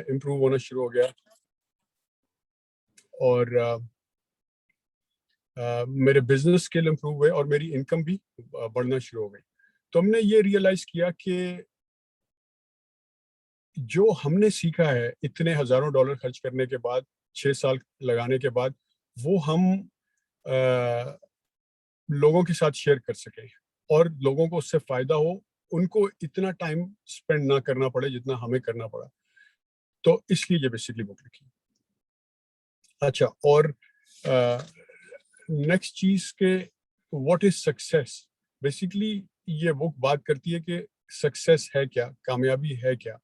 Improve ہونا شروع ہو گیا اور میرے بزنس اسکل امپروو ہوئے اور میری انکم بھی بڑھنا شروع ہو گئی. تو ہم نے یہ ریئلائز کیا کہ جو ہم نے سیکھا ہے اتنے ہزاروں ڈالر خرچ کرنے کے بعد 6 سال لگانے کے بعد وہ ہم لوگوں کے ساتھ شیئر کر سکیں اور لوگوں کو اس سے فائدہ ہو, ان کو اتنا ٹائم اسپینڈ نہ کرنا پڑے جتنا ہمیں کرنا پڑا. تو اس لیے یہ بیسکلی بک لکھی. اچھا, اور نیکسٹ چیز کہ واٹ از سکسیس. بیسکلی یہ بک بات کرتی ہے کہ سکسیس ہے کیا, کامیابی ہے کیا.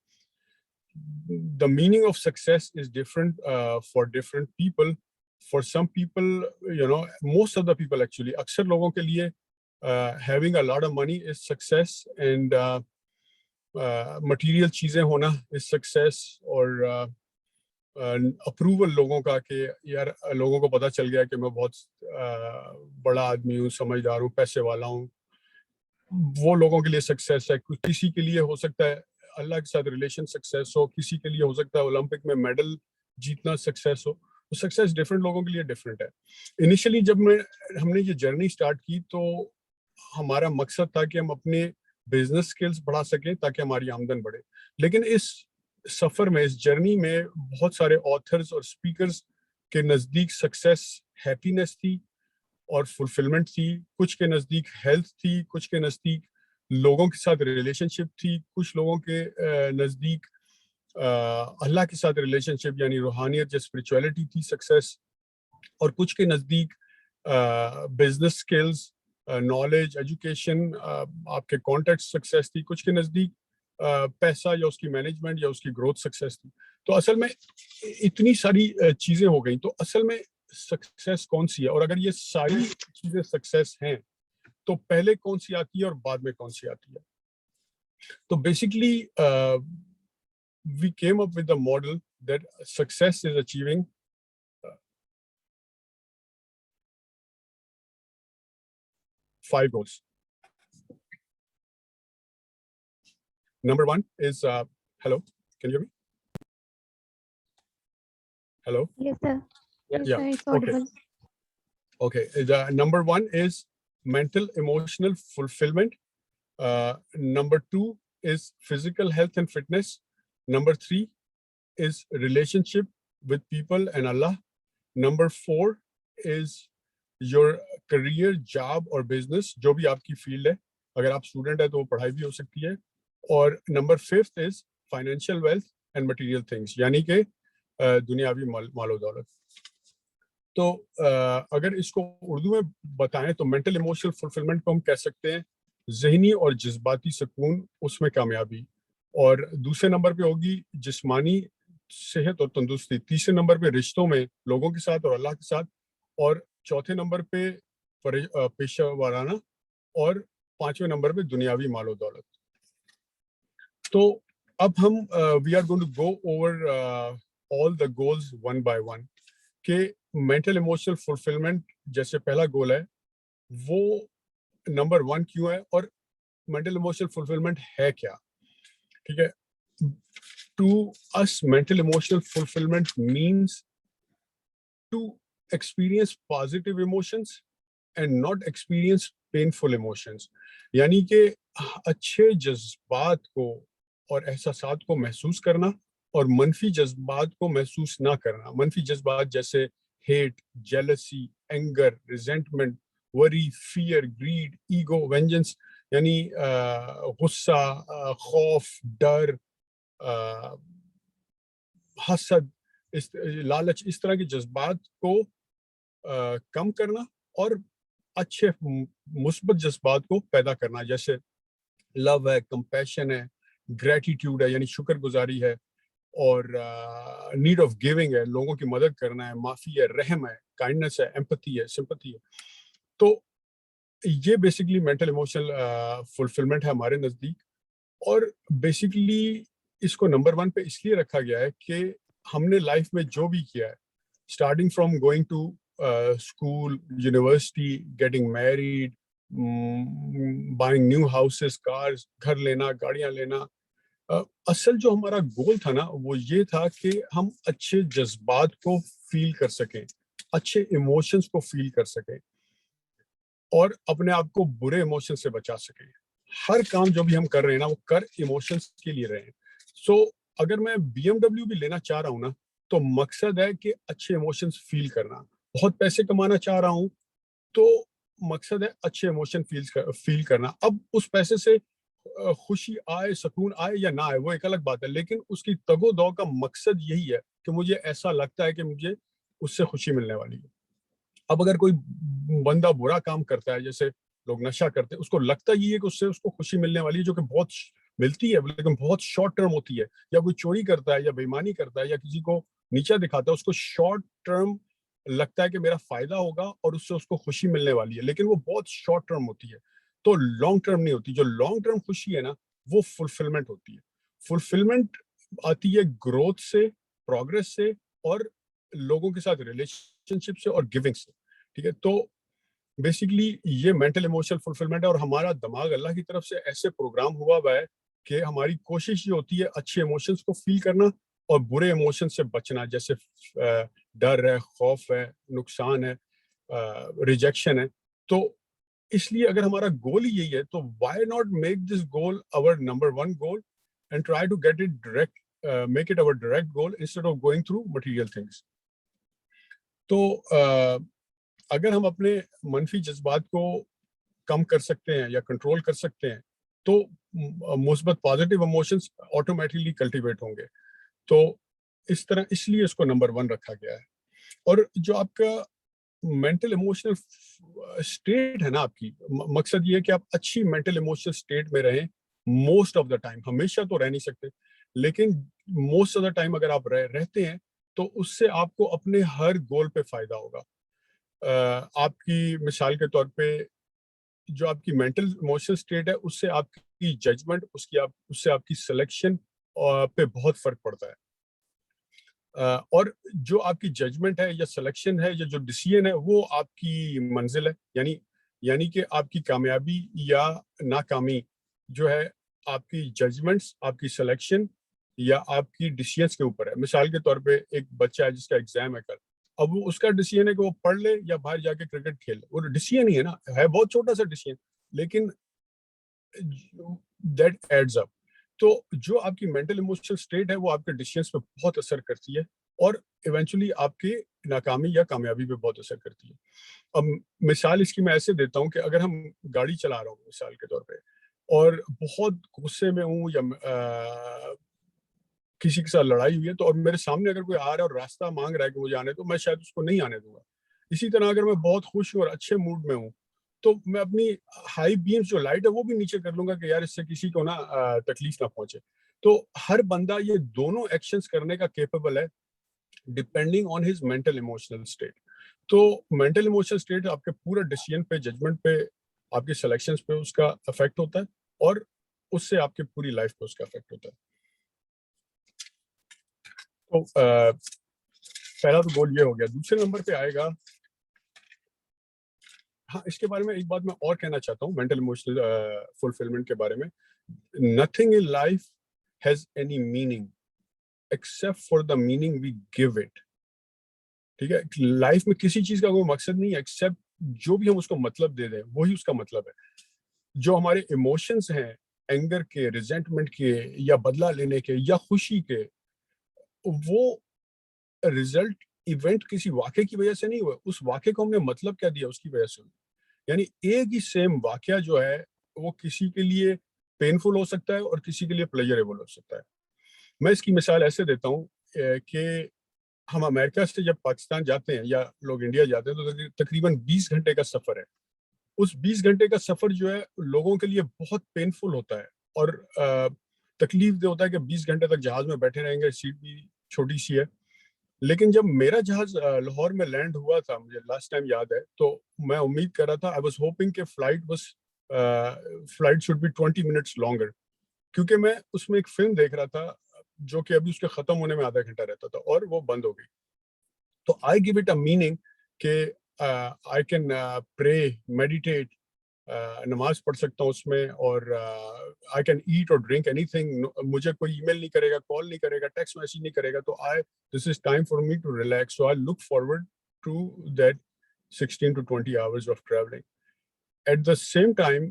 The meaning of success is different for different people. For some people, most of the people actually, اکثر لوگوں کے لیے having a lot of money is success and material چیزیں ہونا is success, اور اپروول لوگوں کا کہ یار لوگوں کو پتہ چل گیا کہ میں بہت بڑا آدمی ہوں, سمجھدار ہوں, پیسے والا ہوں, وہ لوگوں کے لیے سکسیس ہے. کسی کے لیے ہو سکتا ہے اللہ کے ساتھ ریلیشن سکسیس ہو, کسی کے لیے ہو سکتا ہے اولمپک میں میڈل جیتنا سکسیس ہو. سکسیس ڈفرینٹ لوگوں کے لیے ڈفرینٹ ہے. انیشلی جب ہم نے یہ جرنی اسٹارٹ کی تو ہمارا مقصد تھا کہ ہم اپنے بزنس اسکلس بڑھا سکیں تاکہ ہماری آمدن بڑھے. لیکن اس سفر میں, اس جرنی میں بہت سارے آتھرز اور اسپیکرز کے نزدیک سکسیس ہیپینس تھی اور فلفلمنٹ تھی, کچھ کے نزدیک ہیلتھ تھی, کچھ کے نزدیک لوگوں کے ساتھ ریلیشن شپ تھی, کچھ لوگوں کے نزدیک اللہ کے ساتھ ریلیشن شپ یعنی روحانیت یا اسپرچویلٹی تھی سکسیس, اور کچھ کے نزدیک بزنس اسکلز, نالج, ایجوکیشن, آپ کے کانٹیکٹ سکسیس تھی, کچھ کے نزدیک پیسہ یا اس کی مینجمنٹ یا اس کی گروتھ سکسیس تھی. تو اصل میں اتنی ساری چیزیں ہو گئیں, تو اصل میں سکسیس کون سی ہے, اور اگر یہ ساری چیزیں سکسیس ہیں تو پہلے کون سی آتی ہے اور بعد میں کون سی آتی ہے. تو basically we came up with a model that success is achieving five goals. Number one is hello, can you hear me? Hello? Yes, sir. Yes, Yeah. sir, it's audible. Okay. The number one is mental emotional fulfillment. Number two is physical health and fitness. Number three is relationship with people and Allah. Number four is your career, job or business, جو بھی آپ کی field ہے. اگر آپ student ہے تو وہ پڑھائی بھی ہو سکتی ہے. اور number fifth is financial wealth and material things, یعنی کہ دنیاوی مال و دولت. تو اگر اس کو اردو میں بتائیں تو مینٹل ایموشنل فلفلمنٹ کو ہم کہہ سکتے ہیں ذہنی اور جذباتی سکون, اس میں کامیابی. اور دوسرے نمبر پہ ہوگی جسمانی صحت اور تندرستی. تیسرے نمبر پہ رشتوں میں لوگوں کے ساتھ اور اللہ کے ساتھ. اور چوتھے نمبر پہ پیشہ ورانہ. اور پانچویں نمبر پہ دنیاوی مال و دولت. تو اب ہم we are going to go over all the goals one by one کہ مینٹل ایموشنل فلفلمنٹ جیسے پہلا گول ہے وہ نمبر ون کیوں ہے, اور مینٹل ایموشنل فلفلمنٹ ہے کیا. ٹھیک ہے. To us, mental emotional fulfillment means to experience positive emotions and not experience painful emotions. یعنی کہ اچھے جذبات کو اور احساسات کو محسوس کرنا اور منفی جذبات کو محسوس نہ کرنا. منفی جذبات جیسے hate, jealousy, anger, resentment, worry, fear, greed, ego, vengeance, یعنی غصہ, خوف, ڈر, حسد, لالچ, اس طرح کے جذبات کو کم کرنا اور اچھے مثبت جذبات کو پیدا کرنا, جیسے لو ہے, کمپیشن ہے, گریٹیٹیوڈ ہے یعنی شکر گزاری ہے, اور نیڈ آف گیونگ ہے, لوگوں کی مدد کرنا ہے, معافی ہے, رحم ہے, کائنڈنس ہے, ایمپتھی ہے, سمپتھی ہے. تو یہ بیسکلی مینٹل ایموشنل فلفلمنٹ ہے ہمارے نزدیک. اور بیسکلی اس کو نمبر ون پہ اس لیے رکھا گیا ہے کہ ہم نے لائف میں جو بھی کیا ہے, starting from going to school, university, getting married, buying new houses, cars, گھر لینا, گاڑیاں لینا, اصل جو ہمارا گول تھا نا وہ یہ تھا کہ ہم اچھے جذبات کو فیل کر سکیں, اچھے ایموشنز کو فیل کر سکیں اور اپنے آپ کو برے ایموشن سے بچا سکیں. ہر کام جو بھی ہم کر رہے ہیں نا وہ کر ایموشنز کے لیے رہے ہیں. سو اگر میں BMW بھی لینا چاہ رہا ہوں نا تو مقصد ہے کہ اچھے ایموشنز فیل کرنا. بہت پیسے کمانا چاہ رہا ہوں تو مقصد ہے اچھے ایموشن فیل کرنا. اب اس پیسے سے خوشی آئے, سکون آئے یا نہ آئے وہ ایک الگ بات ہے, لیکن اس کی تگ و دو کا مقصد یہی ہے کہ مجھے ایسا لگتا ہے کہ مجھے اس سے خوشی ملنے والی ہے. اب اگر کوئی بندہ برا کام کرتا ہے, جیسے لوگ نشہ کرتے ہیں, اس کو لگتا یہ ہے کہ اس سے اس کو خوشی ملنے والی ہے, جو کہ بہت ملتی ہے لیکن بہت شارٹ ٹرم ہوتی ہے. یا کوئی چوری کرتا ہے یا بےایمانی کرتا ہے یا کسی کو نیچا دکھاتا ہے, اس کو شارٹ ٹرم لگتا ہے کہ میرا فائدہ ہوگا اور اس سے اس کو خوشی ملنے والی ہے, لیکن وہ بہت شارٹ ٹرم ہوتی ہے, تو لانگ ٹرم نہیں ہوتی. جو لانگ ٹرم خوشی ہے نا وہ فلفلمنٹ ہوتی ہے. فلفلمنٹ آتی ہے گروتھ سے, پروگرس سے اور لوگوں کے ساتھ ریلیشن شپ سے اور گیونگ سے. ٹھیک ہے, تو بیسیکلی یہ مینٹل ایموشنل فلفلمنٹ ہے. اور ہمارا دماغ اللہ کی طرف سے ایسے پروگرام ہوا ہے کہ ہماری کوشش یہ ہوتی ہے اچھے ایموشنز کو فیل کرنا اور برے ایموشن سے بچنا, جیسے ڈر ہے, خوف ہے, نقصان ہے, ریجیکشن ہے. تو اس لیے اگر ہمارا گول ہی یہی ہے تو why not make this goal our number one goal and try to get it direct, make it our direct goal instead of going through material things. تو اگر ہم اپنے منفی جذبات کو کم کر سکتے ہیں یا کنٹرول کر سکتے ہیں تو مثبت پازیٹیو ایموشنز آٹومیٹکلی کلٹیویٹ ہوں گے. تو اس طرح اس لیے اس کو نمبر 1 رکھا گیا ہے. اور جو آپ کا مینٹل ایموشنل اسٹیٹ ہے نا, آپ کی مقصد یہ ہے کہ آپ اچھی مینٹل ایموشنل اسٹیٹ میں رہیں موسٹ آف دا ٹائم. ہمیشہ تو رہ نہیں سکتے, لیکن موسٹ آف دا ٹائم اگر آپ رہتے ہیں تو اس سے آپ کو اپنے ہر گول پہ فائدہ ہوگا. آپ کی مثال کے طور پہ جو آپ کی مینٹل ایموشنل اسٹیٹ ہے اس سے آپ کی ججمنٹ, اس سے آپ کی سلیکشن پہ بہت فرق پڑتا ہے. اور جو آپ کی ججمنٹ ہے یا سلیکشن ہے یا جو ڈیسیژن ہے وہ آپ کی منزل ہے. یعنی کہ آپ کی کامیابی یا ناکامی جو ہے آپ کی ججمنٹس, آپ کی سلیکشن یا آپ کی ڈیسیژنس کے اوپر ہے. مثال کے طور پہ ایک بچہ ہے جس کا ایگزام ہے کل, اب وہ اس کا ڈیسیژن ہے کہ وہ پڑھ لے یا باہر جا کے کرکٹ کھیل لے. وہ ڈیسیژن ہی ہے نا, ہے بہت چھوٹا سا ڈیسیژن, لیکن دیٹ ایڈز اپ. تو جو آپ کی مینٹل ایموشنل اسٹیٹ ہے وہ آپ کے ڈیسیژنس پہ بہت اثر کرتی ہے اور ایونچولی آپ کی ناکامی یا کامیابی پہ بہت اثر کرتی ہے. اب مثال اس کی میں ایسے دیتا ہوں کہ اگر ہم گاڑی چلا رہا ہوں مثال کے طور پہ اور بہت غصے میں ہوں یا کسی کے ساتھ لڑائی ہوئی ہے, تو اور میرے سامنے اگر کوئی آ رہا ہے اور راستہ مانگ رہا ہے کہ مجھے آنے, تو میں شاید اس کو نہیں آنے دوں گا. اسی طرح اگر میں بہت خوش ہوں اور اچھے موڈ میں ہوں تو میں اپنی ہائی بیمز جو لائٹ ہے وہ بھی نیچے کر لوں گا کہ یار اس سے کسی کو نا تکلیف نہ پہنچے. تو ہر بندہ یہ دونوں ایکشنز کرنے کا کیپیبل ہے depending on his mental emotional state. تو مینٹل ایموشنل اسٹیٹ آپ کے پورے ڈیسیژن پہ, ججمنٹ پہ, آپ کے سلیکشنز پہ اس کا افیکٹ ہوتا ہے اور اس سے آپ کی پوری لائف پہ اس کا افیکٹ ہوتا ہے. تو پہلا تو گول یہ ہو گیا. دوسرے نمبر پہ آئے گا, ہاں اس کے بارے میں ایک بات میں اور کہنا چاہتا ہوں مینٹل ایموشنل فلفلمنٹ کے بارے میں. Nothing in life has any meaning except for the meaning we give it. ٹھیک ہے, لائف میں کسی چیز کا کوئی مقصد نہیں ہے ایکسپٹ جو بھی ہم اس کو مطلب دے دیں وہی اس کا مطلب ہے. جو ہمارے ایموشنز ہیں, اینگر کے, ریزنٹمنٹ کے یا بدلہ لینے کے یا خوشی کے, وہ رزلٹ ایونٹ کسی واقعے کی وجہ سے نہیں ہوا, اس واقعے کو ہم نے مطلب کیا دیا اس کی وجہ سے ہوئی. یعنی ایک ہی سیم واقعہ جو ہے وہ کسی کے لیے پینفل ہو سکتا ہے اور کسی کے لیے پلیجریبل ہو سکتا ہے. میں اس کی مثال ایسے دیتا ہوں کہ ہم امریکہ سے جب پاکستان جاتے ہیں یا لوگ انڈیا جاتے ہیں تو تقریباً 20 گھنٹے کا سفر ہے. اس 20 گھنٹے کا سفر جو ہے لوگوں کے لیے بہت پینفل ہوتا ہے اور تکلیف دہ ہوتا ہے کہ 20 گھنٹے تک جہاز میں بیٹھے رہیں گے, سیٹ بھی چھوٹی سی ہے. لیکن جب میرا جہاز لاہور میں لینڈ ہوا تھا, مجھے لاسٹ ٹائم یاد ہے, تو میں امید کر رہا تھا, آئی واز ہوپنگ کہ flight should be 20 minutes longer, کیونکہ میں اس میں ایک فلم دیکھ رہا تھا جو کہ ابھی اس کے ختم ہونے میں آدھا گھنٹہ رہتا تھا اور وہ بند ہو گئی. تو آئی گیو اٹ اے میننگ کہ آئی کین پرے, میڈیٹیٹ نماز پڑھ سکتا ہوں اس میں, اور آئی کین ایٹ اور ڈرنک اینی تھنگ, مجھے کوئی ای میل نہیں کرے گا, کال نہیں کرے گا, ٹیکسٹ میسیج نہیں کرے گا, تو this is time for me to relax. So I look forward to that 16 to 20 hours of traveling. At the same time,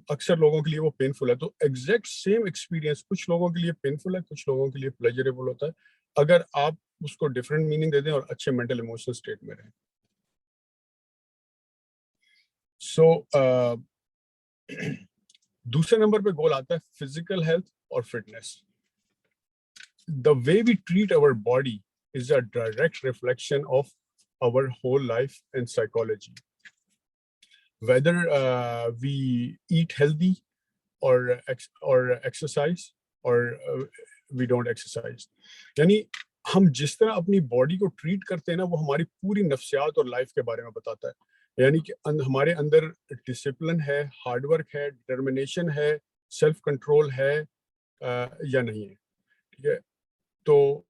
اکثر لوگوں کے لیے وہ پینفل ہے, تو ایگزیکٹ سیم ایکسپیرینس کچھ لوگوں کے لیے پینفل ہے, کچھ لوگوں کے لیے پلیجریبل ہوتا ہے, اگر آپ اس کو ڈفرینٹ میننگ دے دیں اور اچھے مینٹل ایموشنل اسٹیٹ میں رہیں. سو دوسرے نمبر پہ گول آتا ہے فزیکل ہیلتھ اور fitness. The way we treat our body is a direct reflection of our whole life and psychology. Whether we eat healthy or exercise or we don't exercise. یعنی ہم جس طرح اپنی body کو treat کرتے ہیں نا, وہ ہماری پوری نفسیات اور لائف کے بارے میں بتاتا ہے. یعنی کہ ہمارے اندر ڈسپلن ہے, ہارڈ ورک ہے, ڈٹرمنیشن ہے, سیلف کنٹرول ہے یا نہیں ہے. ٹھیک ہے, تو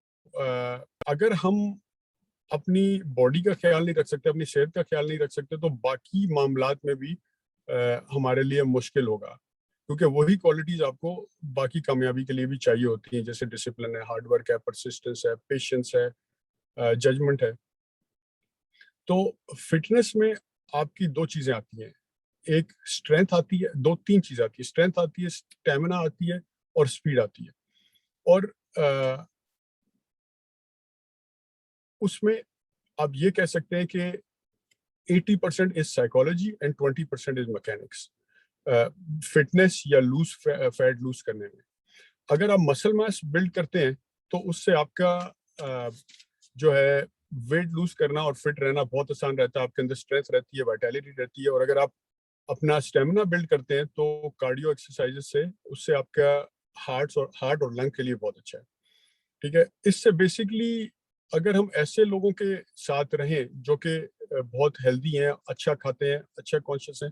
اگر ہم اپنی باڈی کا خیال نہیں رکھ سکتے, اپنی صحت کا خیال نہیں رکھ سکتے, تو باقی معاملات میں بھی ہمارے لیے مشکل ہوگا, کیونکہ وہی کوالٹیز آپ کو باقی کامیابی کے لیے بھی چاہیے ہوتی ہیں, جیسے ڈسپلن ہے, ہارڈ ورک ہے, پرسسٹنس ہے, پیشنس ہے, ججمنٹ ہے. تو فٹنس میں آپ کی دو چیزیں آتی ہیں, ایک اسٹرینتھ آتی ہے, دو تین چیزیں آتی ہے, اسٹرینتھ آتی ہے, اسٹیمنا آتی ہے, اور اسپیڈ آتی ہے. اور اس میں آپ یہ کہہ سکتے ہیں کہ 80% is psychology and 20% is mechanics. Fitness یا فیٹ لوز کرنے میں اگر آپ مسل ماس بلڈ کرتے ہیں تو اس سے آپ کا جو ہے ویٹ لوز کرنا اور فٹ رہنا بہت آسان رہتا ہے, آپ کے اندر اسٹرینتھ رہتی ہے, وائٹیلٹی رہتی ہے. اور اگر آپ اپنا اسٹیمنا بلڈ کرتے ہیں تو کارڈیو ایکسرسائز سے اس سے آپ کا ہارٹ اور لنگ کے لیے بہت اچھا ہے. ٹھیک ہے, اس سے بیسکلی اگر ہم ایسے لوگوں کے ساتھ رہیں جو کہ بہت ہیلدی ہیں, اچھا کھاتے ہیں, اچھا کانشیس ہیں,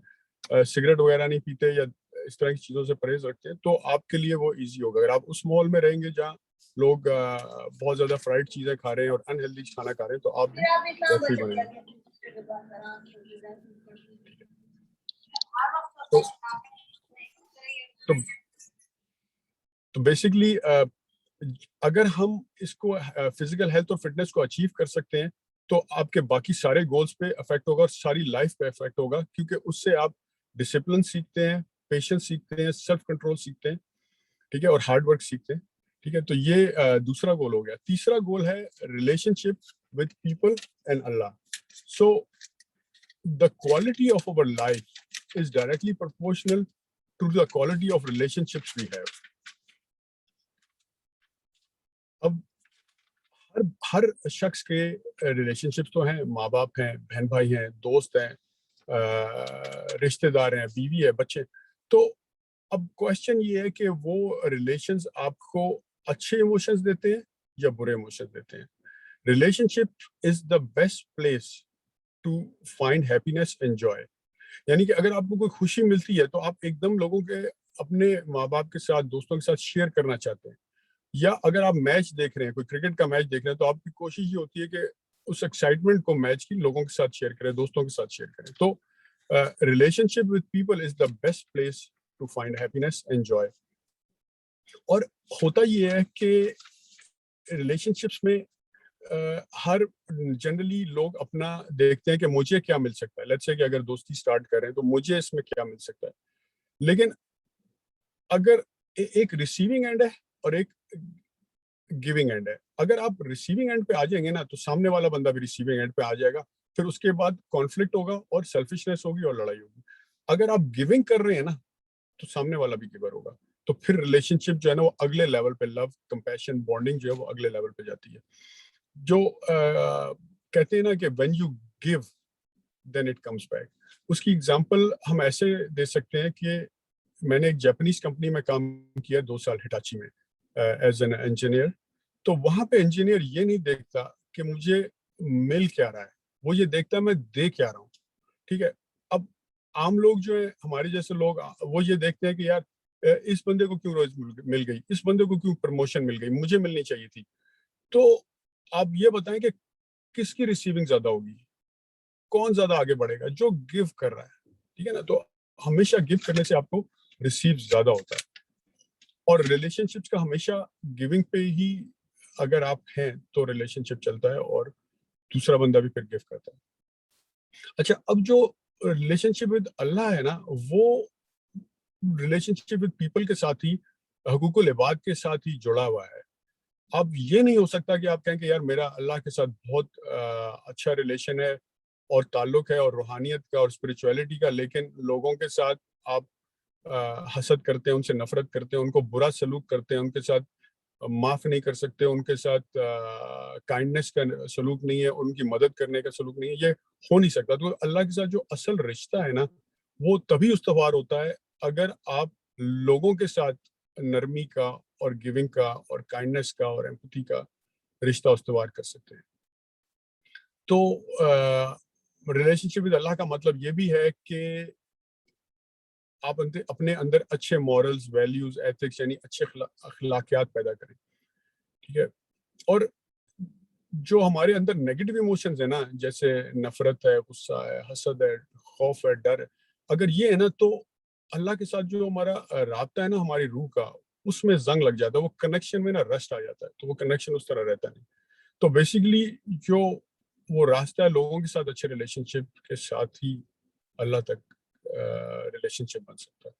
سگریٹ وغیرہ نہیں پیتے یا اس طرح کی چیزوں سے پرہیز رکھتے ہیں, تو آپ کے لیے وہ ایزی ہوگا. اگر آپ اس ماحول میں رہیں گے جہاں لوگ بہت زیادہ فرائڈ چیزیں کھا رہے ہیں اور انہیلدی کھانا کھا رہے ہیں, تو آپ بھی ویسے ہی بنیں گے. تو بیسکلی اگر ہم اس کو فزیکل ہیلتھ اور فٹنس کو اچیو کر سکتے ہیں تو آپ کے باقی سارے گولز پہ افیکٹ ہوگا اور ساری لائف پہ افیکٹ ہوگا, کیونکہ اس سے آپ ڈسپلن سیکھتے ہیں, پیشنس سیکھتے ہیں, سیلف کنٹرول سیکھتے ہیں. ٹھیک ہے, اور ہارڈ ورک سیکھتے ہیں. ٹھیک ہے, تو یہ دوسرا گول ہو گیا. تیسرا گول ہے relation ship with people and Allah. So the quality of our life is directly proportional to the quality of relationships we have. اب ہر شخص کے ریلیشن شپس تو ہیں, ماں باپ ہیں, بہن بھائی ہیں, دوست ہیں, رشتے دار ہیں, بیوی ہے, بچے. تو اب کوشچن یہ ہے کہ وہ ریلیشنز آپ کو اچھے ایموشنز دیتے ہیں یا برے ایموشنز دیتے ہیں. Relationship is the best place to find happiness and joy. یعنی کہ اگر آپ کو کوئی خوشی ملتی ہے تو آپ ایک دم لوگوں کے اپنے ماں باپ کے ساتھ, دوستوں کے ساتھ شیئر کرنا چاہتے ہیں. یا اگر آپ میچ دیکھ رہے ہیں, کوئی کرکٹ کا میچ دیکھ رہے ہیں, تو آپ کی کوشش یہ ہوتی ہے کہ اس ایکسائٹمنٹ کو میچ کی لوگوں کے ساتھ شیئر کریں, دوستوں کے ساتھ شیئر کریں. تو relationship with people is the best place to find happiness and joy. اور ہوتا یہ ہے کہ ریلیشن شپس میں ہر جنرلی لوگ اپنا دیکھتے ہیں کہ مجھے کیا مل سکتا ہے. لیٹس سے کہ اگر دوستی سٹارٹ کر رہے ہیں تو مجھے اس میں کیا مل سکتا ہے. لیکن اگر ایک ریسیونگ اینڈ ہے اور ایک گیونگ اینڈ ہے, اگر آپ ریسیونگ اینڈ پہ آ جائیں گے نا تو سامنے والا بندہ بھی ریسیونگ اینڈ پہ آ جائے گا. پھر اس کے بعد کانفلکٹ ہوگا اور سیلفشنس ہوگی اور لڑائی ہوگی. اگر آپ گیونگ کر رہے ہیں نا تو سامنے والا بھی گیور ہوگا. تو پھر ریلیشن شپ جو ہے نا وہ اگلے لیول پہ, لو, کمپیشن, بانڈنگ جو ہے وہ اگلے لیول پہ جاتی ہے. جو کہتے ہیں نا کہ when you give then it comes back. اس کی اگزامپل ہم ایسے دے سکتے ہیں کہ میں نے ایک جاپنیز کمپنی میں کام کیا 2 سال ہٹاچی میں ایز این انجینئر. تو وہاں پہ انجینئر یہ نہیں دیکھتا کہ مجھے مل کیا رہا ہے, وہ یہ دیکھتا میں دے کیا رہا ہوں. ٹھیک ہے, اب عام لوگ جو ہیں, ہمارے جیسے لوگ, وہ یہ دیکھتے ہیں کہ یار اس بندے کو کیوں روز مل گئی, اس بندے کو کیوں پروموشن مل گئی, مجھے ملنی چاہیے تھی. تو آپ یہ بتائیں کہ کس کی ریسیونگ زیادہ ہوگی, کون زیادہ آگے بڑھے گا؟ جو گیو کر رہا ہے. ٹھیک ہے نا. تو ہمیشہ گیو کرنے سے آپ کو ریسیو زیادہ ہوتا ہے. اور ریلیشن شپس کا ہمیشہ گیونگ پہ ہی اگر آپ ہیں تو ریلیشن شپ چلتا ہے اور دوسرا بندہ بھی پھر گیو کرتا ہے. اچھا, اب جو ریلیشن شپ ود اللہ ہے نا, وہ ریلیشن شپ ود پیپل کے ساتھ ہی, حقوق العباد کے ساتھ ہی جڑا ہوا ہے. اب یہ نہیں ہو سکتا کہ آپ کہیں کہ یار میرا اللہ کے ساتھ بہت اچھا ریلیشن ہے اور تعلق ہے اور روحانیت کا اور اسپرچویلٹی کا, لیکن لوگوں کے ساتھ آپ حسد کرتے ہیں, ان سے نفرت کرتے ہیں, ان کو برا سلوک کرتے ہیں, ان کے ساتھ معاف نہیں کر سکتے, ان کے ساتھ کائنڈنس کا سلوک نہیں ہے, ان کی مدد کرنے کا سلوک نہیں ہے. یہ ہو نہیں سکتا. تو اللہ کے ساتھ جو اصل رشتہ ہے نا, وہ تبھی استوار ہوتا ہے اگر آپ لوگوں کے ساتھ نرمی کا اور گیونگ کا اور کائنڈنس کا اور ایمپتھی کا رشتہ استوار کر سکتے ہیں. تو ریلیشن شپ ود اللہ کا مطلب یہ بھی ہے کہ آپ اپنے اندر اچھے مورلز, ویلیوز, ایتھکس یعنی اچھے اخلاقیات پیدا کریں. ٹھیک ہے. اور جو ہمارے اندر نیگیٹو ایموشنز ہیں نا, جیسے نفرت ہے, غصہ ہے, حسد ہے, خوف ہے, ڈر ہے, اگر یہ ہے نا تو اللہ کے ساتھ جو ہمارا رابطہ ہے نا ہماری روح کا, اس میں زنگ لگ جاتا ہے, وہ کنیکشن میں نا رسٹ آ جاتا ہے. تو وہ کنیکشن اس طرح رہتا نہیں. تو بیسیکلی جو وہ راستہ ہے لوگوں کے ساتھ اچھے ریلیشن شپ کے ساتھ ہی اللہ تک ریلیشن شپ بن سکتا ہے.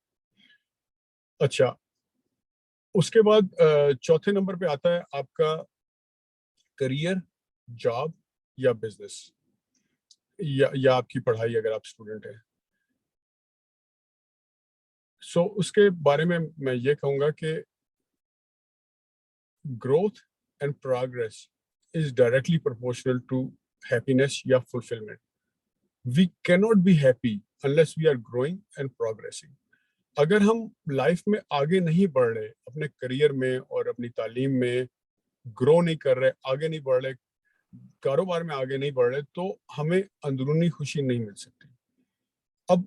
اچھا, اس کے بعد چوتھے نمبر پہ آتا ہے آپ کا کریئر, جاب یا بزنس, یا آپ کی پڑھائی اگر آپ اسٹوڈنٹ ہیں. سو اس کے بارے میں یہ کہوں گا کہ growth and progress is directly proportional to happiness یا fulfillment. We cannot be happy unless we are growing and progressing. اگر ہم لائف میں آگے نہیں بڑھ رہے, اپنے کریئر میں اور اپنی تعلیم میں گرو نہیں کر رہے, آگے نہیں بڑھ رہے, کاروبار میں آگے نہیں بڑھ رہے, تو ہمیں اندرونی خوشی نہیں مل سکتی. اب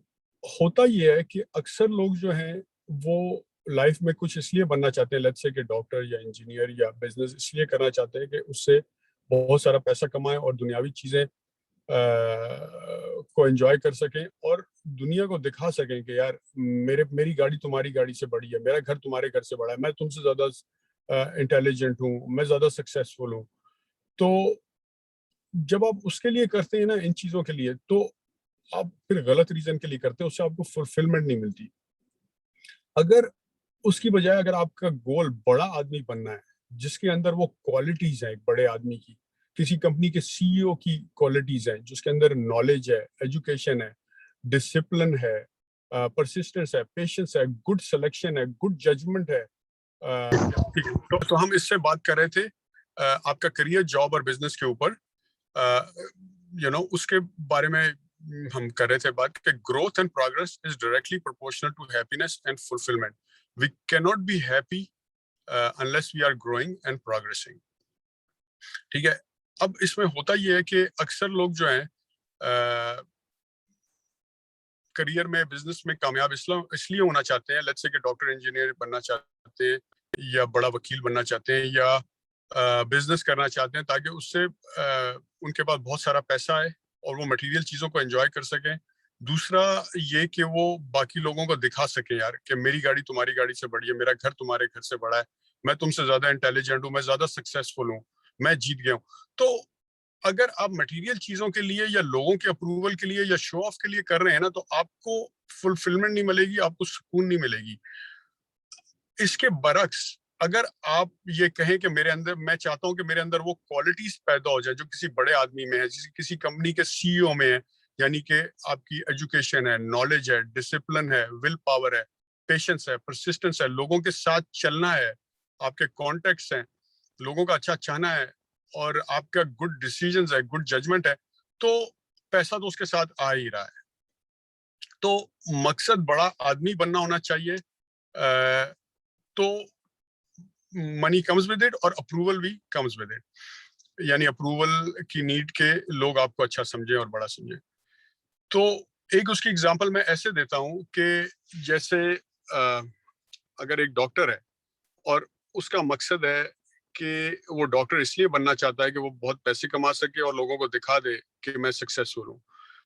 ہوتا یہ ہے کہ اکثر لوگ جو ہیں وہ لائف میں کچھ اس لیے بننا چاہتے ہیں, لیٹس سے کہ ڈاکٹر یا انجینئر یا بزنس اس لیے کرنا چاہتے ہیں کہ اس سے بہت سارا پیسہ کمائیں اور دنیاوی چیزیں کو انجوائے کر سکیں اور دنیا کو دکھا سکیں کہ یار میری گاڑی تمہاری گاڑی سے بڑی ہے, میرا گھر تمہارے گھر سے بڑا ہے, میں تم سے زیادہ انٹیلیجنٹ ہوں, میں زیادہ سکسیسفل ہوں. تو جب آپ اس کے لیے کرتے ہیں نا ان چیزوں کے لیے, تو آپ پھر غلط ریزن کے لیے کرتے ہیں, اس سے آپ کو فلفلمنٹ نہیں ملتی. اگر اس کی بجائے اگر آپ کا گول بڑا آدمی بننا ہے جس کے اندر وہ کوالٹیز ہیں ایک بڑے آدمی کی, کسی کمپنی کے سی ای او کی کوالٹیز ہیں, جس کے اندر نالج ہے, ایجوکیشن ہے, ڈسپلن ہے, پرسسٹنس ہے, پیشنس ہے, گڈ سلیکشن ہے, گڈ ججمنٹ ہے. تو ہم اس سے بات کر رہے تھے آپ کا کریئر, جاب اور بزنس کے اوپر. اس کے بارے میں ہم کر رہے تھے بات کہ growth and progress is directly proportional to happiness and fulfillment. We cannot be happy unless we are growing and progressing. ٹھیک ہے. اب اس میں ہوتا یہ ہے کہ اکثر لوگ جو ہیں کریئر میں, بزنس میں کامیاب اس لیے ہونا چاہتے ہیں, لیٹس سے کہ ڈاکٹر انجینئر بننا چاہتے ہیں یا بڑا وکیل بننا چاہتے ہیں یا بزنس کرنا چاہتے ہیں تاکہ اس سے ان کے پاس بہت سارا پیسہ آئے اور وہ مٹیریل چیزوں کو انجوائے کر سکیں. دوسرا یہ کہ وہ باقی لوگوں کو دکھا سکیں یار کہ میری گاڑی تمہاری گاڑی سے بڑی ہے, میرا گھر تمہارے گھر سے بڑا ہے, میں تم سے زیادہ انٹیلیجنٹ ہوں, میں زیادہ سکسیسفل ہوں, میں جیت گیا ہوں. تو اگر آپ مٹیریل چیزوں کے لیے یا لوگوں کے اپروول کے لیے یا شو آف کے لیے کر رہے ہیں نا, تو آپ کو فلفلمنٹ نہیں ملے گی, آپ کو سکون نہیں ملے گی. اس کے برعکس اگر آپ یہ کہیں کہ میرے اندر, میں چاہتا ہوں کہ میرے اندر وہ کوالٹیز پیدا ہو جائے جو کسی بڑے آدمی میں ہے, کسی کمپنی کے سی ای او میں ہے, یعنی کہ آپ کی ایجوکیشن ہے, نالج ہے, ڈسپلن ہے, ول پاور ہے, پیشنس ہے, پرسسٹنس ہے, لوگوں کے ساتھ چلنا ہے, آپ کے کانٹیکٹس ہیں, لوگوں کا اچھا چاہنا ہے, اور آپ کا گڈ ڈیسیژنز ہے, گڈ ججمنٹ ہے, تو پیسہ تو اس کے ساتھ آ ہی رہا ہے. تو مقصد بڑا آدمی بننا ہونا چاہیے, تو منی کمز ود اٹ اور اپروول بھی کمز ود اٹ, یعنی اپروول کی نیڈ کے لوگ آپ کو اچھا سمجھیں اور بڑا سمجھیں. تو ایک اس کی اگزامپل میں ایسے دیتا ہوں کہ جیسے اگر ایک ڈاکٹر ہے اور اس کا مقصد ہے کہ وہ ڈاکٹر اس لیے بننا چاہتا ہے کہ وہ بہت پیسے کما سکے اور لوگوں کو دکھا دے کہ میں سکسیسفل ہوں,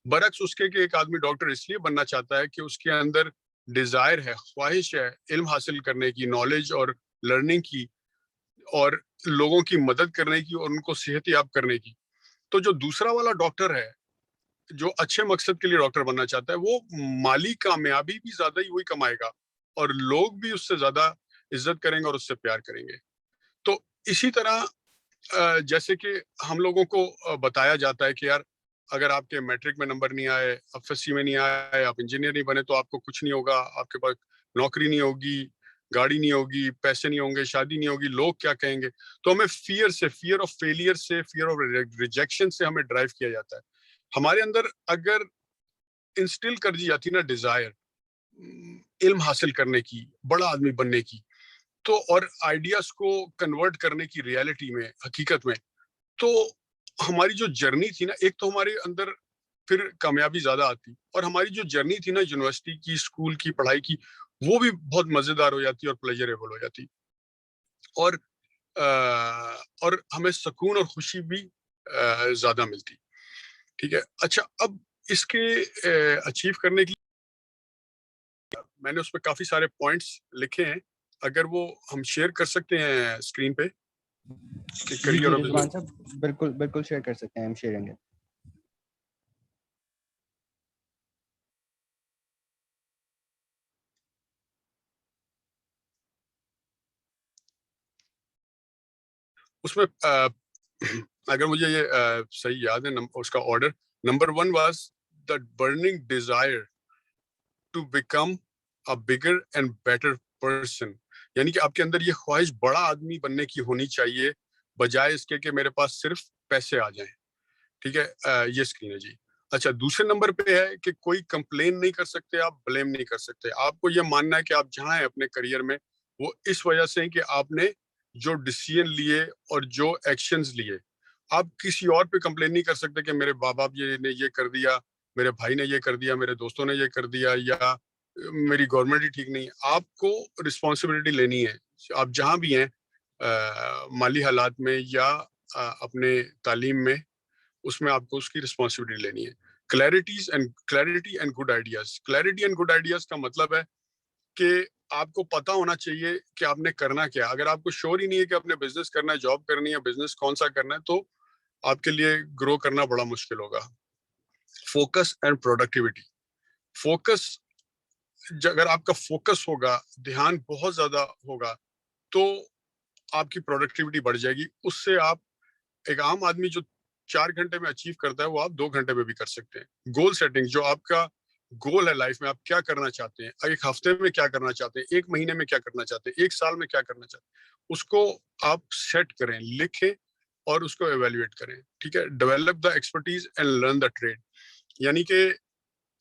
برعکس اس کے کہ ایک آدمی ڈاکٹر اس لیے بننا چاہتا ہے کہ اس کے اندر ڈیزائر ہے, خواہش ہے علم حاصل کرنے کی, نالج اور لرننگ کی, اور لوگوں کی مدد کرنے کی, اور ان کو صحت یاب کرنے کی. تو جو دوسرا والا ڈاکٹر ہے جو اچھے مقصد کے لیے ڈاکٹر بننا چاہتا ہے, وہ مالی کامیابی بھی زیادہ ہی وہی کمائے گا, اور لوگ بھی اس سے زیادہ عزت کریں گے اور اس سے پیار کریں گے. تو اسی طرح جیسے کہ ہم لوگوں کو بتایا جاتا ہے کہ یار اگر آپ کے میٹرک میں نمبر نہیں آئے, ایف ایس سی میں نہیں آئے, آپ انجینئر نہیں بنے تو آپ کو کچھ نہیں ہوگا, آپ کے پاس نوکری نہیں ہوگی, گاڑی نہیں ہوگی, پیسے نہیں ہوں گے, شادی نہیں ہوگی, لوگ کیا کہیں گے. تو ہمیں فیئر آف فیلئر سے, فیئر آف ریجیکشن سے ہمیں ڈرائیو کیا جاتا ہے. ہمارے اندر اگر انسٹل کر دی جاتی نا ڈیزائر علم حاصل کرنے کی, بڑا آدمی بننے کی, تو اور آئیڈیاز کو کنورٹ کرنے کی ریالٹی میں, حقیقت میں, تو ہماری جو جرنی تھی نا, ایک تو ہمارے اندر پھر کامیابی زیادہ آتی, اور ہماری جو جرنی تھی نا یونیورسٹی کی, اسکول کی پڑھائی کی, وہ بھی بہت مزیدار ہو جاتی اور پلیجریبل ہو جاتی, اور ہمیں سکون اور خوشی بھی زیادہ ملتی. ٹھیک ہے, اچھا اب اس کے اچیو کرنے کے لیے میں نے اس پہ کافی سارے پوائنٹس لکھے ہیں, اگر وہ ہم شیئر کر سکتے ہیں اسکرین پہ. جی رضوان صاحب بالکل شیئر کر سکتے ہیں, ہم شیئرنگ ہے. اس میں اگر مجھے یہ صحیح یاد ہے اس کا order, number 1 was the burning desire to become a bigger and better person. یعنی کہ آپ کے اندر یہ خواہش بڑا آدمی بننے کی ہونی چاہیے, بجائے اس کے کہ میرے پاس صرف پیسے آ جائیں. ٹھیک ہے, یہ اسکرین ہے جی. اچھا دوسرے نمبر پہ ہے کہ کوئی کمپلین نہیں کر سکتے, آپ بلیم نہیں کر سکتے. آپ کو یہ ماننا ہے کہ آپ جہاں ہیں اپنے کریئر میں, وہ اس وجہ سے کہ آپ نے جو ڈیسیژن لیے اور جو ایکشنز لیے. آپ کسی اور پہ کمپلین نہیں کر سکتے کہ میرے باپ نے یہ کر دیا, میرے بھائی نے یہ کر دیا, میرے دوستوں نے یہ کر دیا, یا میری گورنمنٹ ہی ٹھیک نہیں. آپ کو رسپانسبلٹی لینی ہے, آپ جہاں بھی ہیں, مالی حالات میں یا اپنے تعلیم میں, اس میں آپ کو اس کی رسپانسبلٹی لینی ہے. Clarity and good ideas. Clarity and good ideas کا مطلب ہے کہ آپ کو پتا ہونا چاہیے کہ آپ نے کرنا کیا. اگر آپ کو شور ہی نہیں ہے کہ آپ نے بزنس کرنا ہے, جاب کرنی ہے, بزنس کون سا کرنا ہے, تو آپ کے لیے گرو کرنا بڑا مشکل ہوگا. Focus and productivity. فوکس, اگر آپ کا فوکس ہوگا, دھیان بہت زیادہ ہوگا, تو آپ کی پروڈکٹیوٹی بڑھ جائے گی. اس سے آپ ایک عام آدمی جو 4 گھنٹے میں اچیو کرتا ہے, وہ آپ 2 گھنٹے میں بھی کر سکتے ہیں. گول سیٹنگ, جو آپ کا گول ہے لائف میں, آپ کیا کرنا چاہتے ہیں, ایک ہفتے میں کیا کرنا چاہتے ہیں, 1 مہینے میں کیا کرنا چاہتے ہیں, 1 سال میں کیا کرنا چاہتے ہیں, اس کو آپ سیٹ کریں, لکھیں اور اس کو ایویلویٹ کریں. ٹھیک ہے. Develop the expertise and learn the trade. یعنی کہ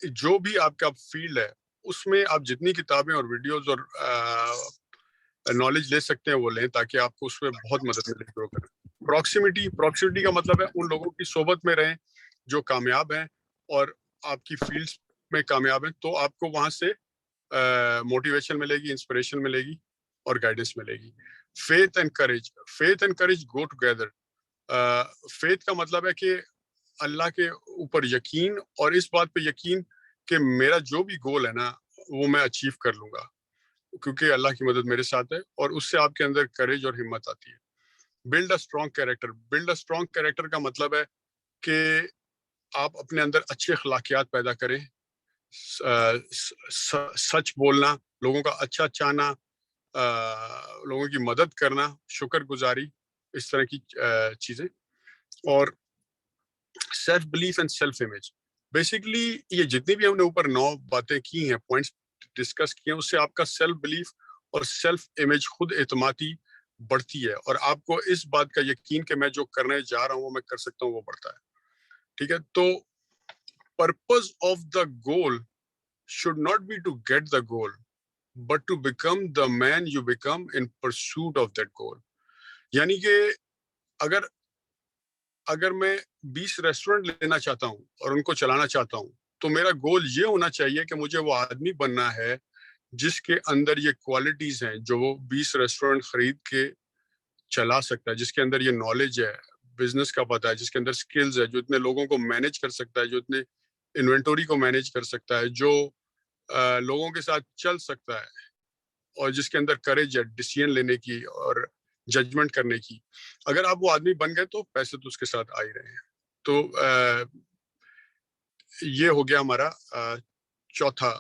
جو بھی آپ کا فیلڈ ہے, اس میں آپ جتنی کتابیں اور ویڈیوز اور نالج لے سکتے ہیں وہ لیں, تاکہ آپ کو اس میں بہت مدد ملے گرو کریں. پروکسیمیٹی کا مطلب ہے ان لوگوں کی صحبت میں رہیں جو کامیاب ہیں اور آپ کی فیلڈ میں کامیاب ہیں, تو آپ کو وہاں سے موٹیویشن ملے گی, انسپریشن ملے گی اور گائیڈنس ملے گی. Faith and courage go together. Faith کا مطلب ہے کہ اللہ کے اوپر یقین, اور اس بات پہ یقین کہ میرا جو بھی گول ہے نا, وہ میں اچیو کر لوں گا, کیونکہ اللہ کی مدد میرے ساتھ ہے, اور اس سے آپ کے اندر کریج اور ہمت آتی ہے. Build a strong character. Build a strong character کا مطلب ہے کہ آپ اپنے اندر اچھے اخلاقیات پیدا کریں, سچ بولنا, لوگوں کا اچھا چاہنا, لوگوں کی مدد کرنا, شکر گزاری, اس طرح کی چیزیں. اور self belief and self image. Basically یہ جتنی بھی ہم نے اوپر 9 باتیں کی ہیں, پوائنٹس ڈسکس کیے ہیں, اس سے آپ کا سیلف بلیف اور سیلف امیج, خود اعتمادی بڑھتی ہے, اور آپ کو اس بات کا یقین کہ میں جو کرنے جا رہا ہوں وہ میں کر سکتا ہوں, وہ بڑھتا ہے. ٹھیک ہے. تو purpose of the goal should not be to get the goal, but to become the man you become in pursuit of that goal. یعنی کہ اگر میں 20 ریسٹورنٹ لینا چاہتا ہوں اور ان کو چلانا چاہتا ہوں, تو میرا گول یہ ہونا چاہیے کہ مجھے وہ آدمی بننا ہے جس کے اندر یہ کوالٹیز ہیں جو وہ 20 ریسٹورنٹ خرید کے چلا سکتا ہے, جس کے اندر یہ نالج ہے, بزنس کا پتہ ہے, جس کے اندر سکلز ہے, جو اتنے لوگوں کو مینج کر سکتا ہے, جو اتنے انوینٹوری کو مینیج کر سکتا ہے, جو لوگوں کے ساتھ چل سکتا ہے, اور جس کے اندر کریج ہے ڈیسیژن لینے کی اور ججمنٹ کرنے کی. اگر آپ وہ آدمی بن گئے تو پیسے تو اس کے ساتھ آ ہی رہے ہیں. تو یہ ہو گیا ہمارا چوتھا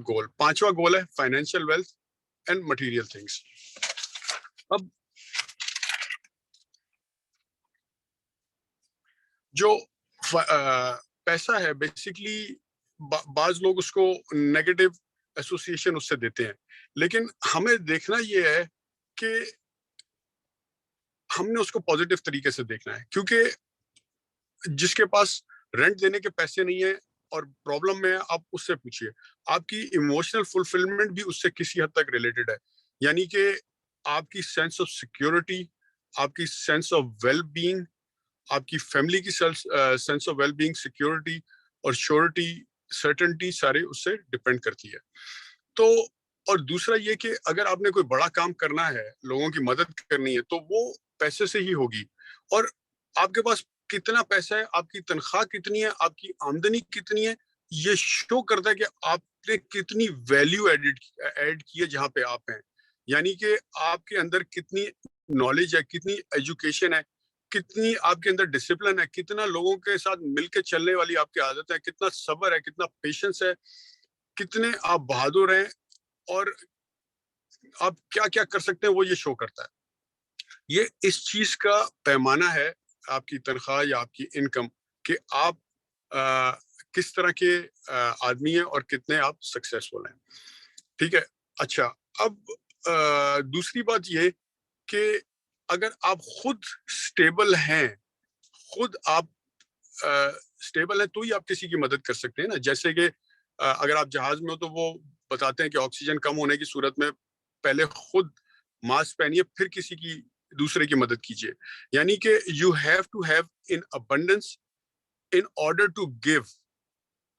گول. پانچواں گول ہے financial wealth and material things. اب جو پیسہ ہے بیسکلی بعض لوگ اس کو نیگیٹو ایسوسیشن اس سے دیتے ہیں, لیکن ہمیں دیکھنا یہ ہے کہ ہم نے اس کو پازیٹیو طریقے سے دیکھنا ہے, کیونکہ جس کے پاس رینٹ دینے کے پیسے نہیں ہیں اور پرابلم میں ہے, آپ اس سے پوچھیے, آپ کی ایموشنل فلفلمنٹ بھی اس سے کسی حد تک ریلیٹڈ ہے. یعنی کہ آپ کی سینس آف سیکیورٹی, آپ کی سینس آف ویل بینگ, آپ کی فیملی کی sense of well being, security اور شیورٹی, سرٹنٹی, سارے اس سے ڈپینڈ کرتی ہے. تو اور دوسرا یہ کہ اگر آپ نے کوئی بڑا کام کرنا ہے, لوگوں کی مدد کرنی ہے, تو وہ پیسے سے ہی ہوگی. اور آپ کے پاس کتنا پیسہ ہے, آپ کی تنخواہ کتنی ہے, آپ کی آمدنی کتنی ہے, یہ شو کرتا ہے کہ آپ نے کتنی ویلیو ایڈ کی ہے جہاں پہ آپ ہیں. یعنی کہ آپ کے اندر کتنی نالج ہے, کتنی ایجوکیشن ہے, کتنی آپ کے اندر ڈسپلن ہے, کتنا لوگوں کے ساتھ مل کے چلنے والی آپ کی عادت ہے, کتنا صبر ہے, کتنا پیشنس ہے, کتنے آپ بہادر ہیں, اور آپ کیا کیا کر سکتے ہیں, وہ یہ شو کرتا ہے. یہ اس چیز کا پیمانہ ہے آپ کی تنخواہ یا آپ کی انکم, کہ آپ کس طرح کے آدمی ہیں اور کتنے آپ سکسیسفل ہیں. ٹھیک ہے. اچھا, اب دوسری بات یہ کہ اگر آپ خود سٹیبل ہیں, خود آپ سٹیبل ہیں, تو ہی آپ کسی کی مدد کر سکتے ہیں نا. جیسے کہ اگر آپ جہاز میں ہو تو وہ بتاتے ہیں کہ آکسیجن کم ہونے کی صورت میں پہلے خود ماسک پہنیے, پھر کسی کی دوسرے کی مدد کیجیے. یعنی کہ you have to have in abundance in order to give.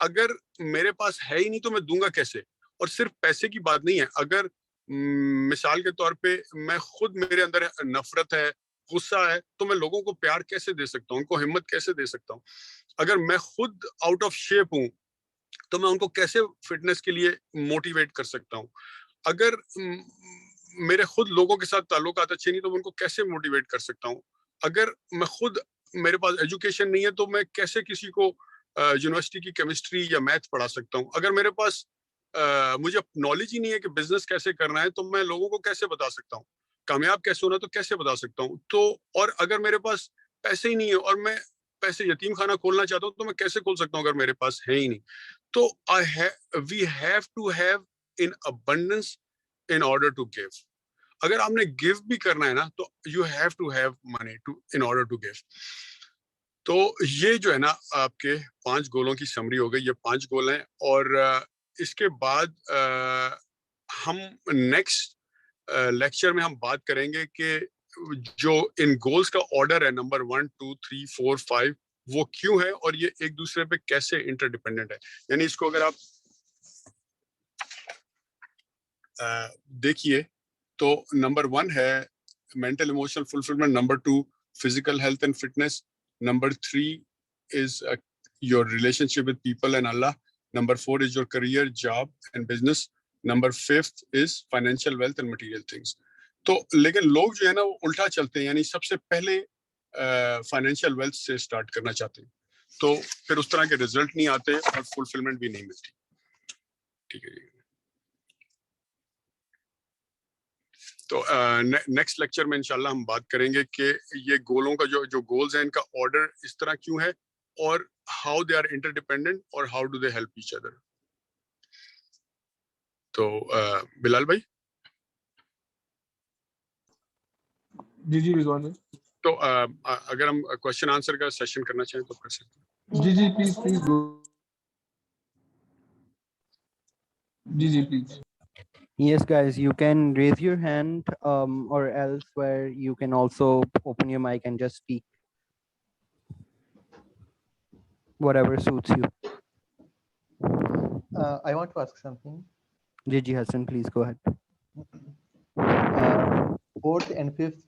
اگر میرے پاس ہے ہی نہیں تو میں دوں گا کیسے؟ اور صرف پیسے کی بات نہیں ہے. اگر مثال کے طور پہ میں خود, میرے اندر نفرت ہے, غصہ ہے, تو میں لوگوں کو پیار کیسے دے سکتا ہوں, ان کو ہمت کیسے دے سکتا ہوں؟ اگر میں خود آؤٹ آف شیپ ہوں تو میں ان کو کیسے فٹنس کے لیے موٹیویٹ کر سکتا ہوں؟ اگر میرے خود لوگوں کے ساتھ تعلقات اچھے نہیں تو میں ان کو کیسے موٹیویٹ کر سکتا ہوں؟ اگر میں خود, میرے پاس ایجوکیشن نہیں ہے تو میں کیسے کسی کو یونیورسٹی کی کیمسٹری یا میتھ پڑھا سکتا ہوں؟ اگر میرے پاس مجھے نالج ہی نہیں ہے کہ بزنس کیسے کرنا ہے تو میں لوگوں کو کیسے بتا سکتا ہوں؟ کامیاب کیسے ہونا تو کیسے بتا سکتا ہوں؟ تو اور اگر میرے پاس پیسے ہی نہیں ہے اور میں پیسے یتیم خانہ کھولنا چاہتا ہوں تو میں کیسے کھول سکتا ہوں اگر میرے پاس ہے ہی نہیں؟ تو we have to have in abundance in order to give. اگر آپ نے give بھی کرنا ہے نا تو you have to have money in order to give. تو یہ جو ہے نا آپ کے 5 گولوں کی سمری ہو گئی. یہ 5 گول ہیں, اور اس کے بعد ہم نیکسٹ لیکچر میں ہم بات کریں گے کہ جو ان گولز کا آرڈر ہے نمبر 1 2 3 4 5 وہ کیوں ہے, اور یہ ایک دوسرے پہ کیسے انٹر ڈیپینڈنٹ ہے. یعنی اس کو اگر آپ دیکھیے تو نمبر 1 ہے mental emotional fulfilment, number 2 physical health and fitness, number 3 is your relationship with people and Allah, number 4 is your career, job and business, number 5th is financial wealth and material things. تو لیکن لوگ جو ہے نا وہ الٹا چلتے ہیں, یعنی سب سے پہلے فائنینشیل ویلتھ سے اسٹارٹ کرنا چاہتے ہیں, تو پھر اس طرح کے رزلٹ نہیں آتے اور فلفلمنٹ بھی نہیں ملتی. ٹھیک ہے جی. تو نیکسٹ لیکچر میں انشاءاللہ ہم بات کریں گے کہ یہ گولوں کا جو گولز ہیں ان کا آرڈر اس طرح کیوں ہے, اور how they are interdependent, اور how do they help each other. تو بلال بھائی. جی جی رضوان بھائی. تو اگر ہم کوشچن آنسر کا سیشن کرنا چاہیں تو کر سکتے ہیں. جی جی پلیز گو. جی جی please. Yes, guys, you can raise your hand, or else where you can also open your mic and just speak. Whatever suits you. I want to ask something. Ji Hassan, please go ahead. Fourth and fifth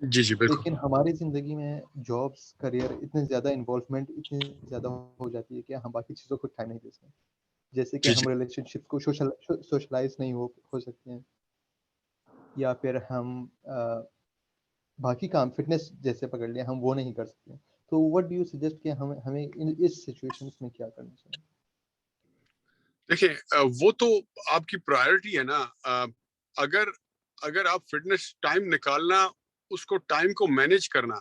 جی جی بالکل. لیکن ہماری زندگی میں jobs career اتنے زیادہ involvement اتنی زیادہ ہو جاتی ہے کہ ہم باقی چیزوں کو ٹائم نہیں دے سکتے. جیسے کہ جی ہم جی ریلیشن شپ کو سوشلائز نہیں ہو سکتے ہیں, یا پھر ہم باقی کام فٹنس جیسے پکڑ لیا ہم وہ نہیں کر سکتے. تو وٹ ڈو یو سجیسٹ کہ ہمیں اس سچویشنس میں کیا کرنا چاہیے؟ دیکھیں وہ تو آپ کی پرائرٹی ہے نا. اگر آپ فٹنس ٹائم نکالنا, اس کو ٹائم کو مینیج کرنا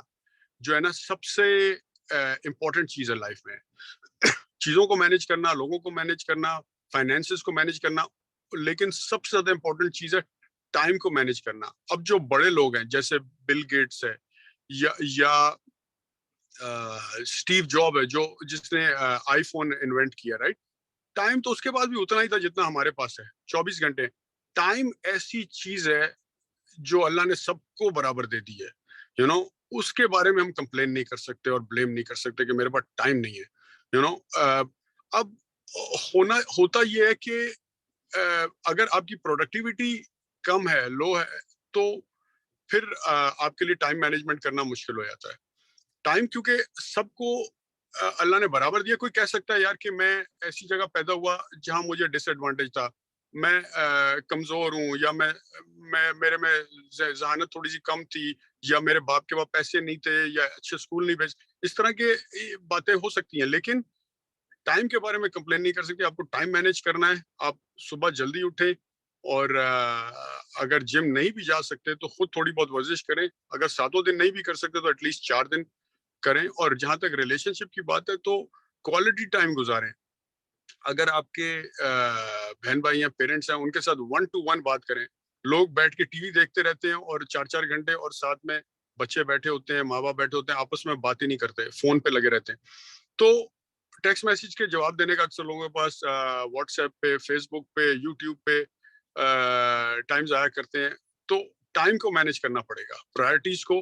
جو ہے نا سب سے امپورٹنٹ چیز ہے لائف میں. چیزوں کو مینیج کرنا, لوگوں کو مینیج کرنا, فائنینسز کو مینیج کرنا, لیکن سب سے زیادہ امپورٹنٹ چیز ہے ٹائم کو مینیج کرنا. اب جو بڑے لوگ ہیں جیسے بل گیٹس ہے یا اسٹیو جاب ہے جس نے آئی فون انوینٹ کیا, رائٹ. ٹائم تو اس کے بعد بھی اتنا ہی تھا جتنا ہمارے پاس ہے, 24 گھنٹے. ٹائم ایسی چیز ہے جو اللہ نے سب کو برابر دے دی ہے, اس کے بارے میں ہم کمپلین نہیں کر سکتے اور بلیم نہیں کر سکتے کہ میرے پاس ٹائم نہیں ہے. اب ہوتا یہ ہے کہ اگر آپ کی پروڈکٹیوٹی کم ہے, لو ہے, تو پھر آپ کے لیے ٹائم مینجمنٹ کرنا مشکل ہو جاتا ہے. ٹائم کیونکہ سب کو اللہ نے برابر دیا. کوئی کہہ سکتا ہے یار کہ میں ایسی جگہ پیدا ہوا جہاں مجھے ڈس ایڈوانٹیج تھا, میں کمزور ہوں, یا میرے میں ذہانت تھوڑی سی کم تھی, یا میرے باپ کے پاس پیسے نہیں تھے, یا اچھے اسکول نہیں بھیج. اس طرح کے باتیں ہو سکتی ہیں, لیکن ٹائم کے بارے میں کمپلین نہیں کر سکتے. آپ کو ٹائم مینیج کرنا ہے. آپ صبح جلدی اٹھیں, اور اگر جم نہیں بھی جا سکتے تو خود تھوڑی بہت ورزش کریں. اگر 7 دن نہیں بھی کر سکتے تو ایٹ لیسٹ 4 دن کریں. اور جہاں تک ریلیشن شپ کی بات ہے تو کوالٹی ٹائم گزاریں. اگر آپ کے بہن بھائی یا پیرنٹس ہیں, ان کے ساتھ 1 to 1 بات کریں. لوگ بیٹھ کے ٹی وی دیکھتے رہتے ہیں اور 4 گھنٹے, اور ساتھ میں بچے بیٹھے ہوتے ہیں, ماں باپ بیٹھے ہوتے ہیں, آپس میں بات ہی نہیں کرتے, فون پہ لگے رہتے ہیں. تو ٹیکسٹ میسج کے جواب دینے کا اکثر لوگوں کے پاس واٹس ایپ پہ, فیس بک پہ, یوٹیوب پہ ٹائم ضائع کرتے ہیں. تو ٹائم کو مینیج کرنا پڑے گا, پرائرٹیز کو,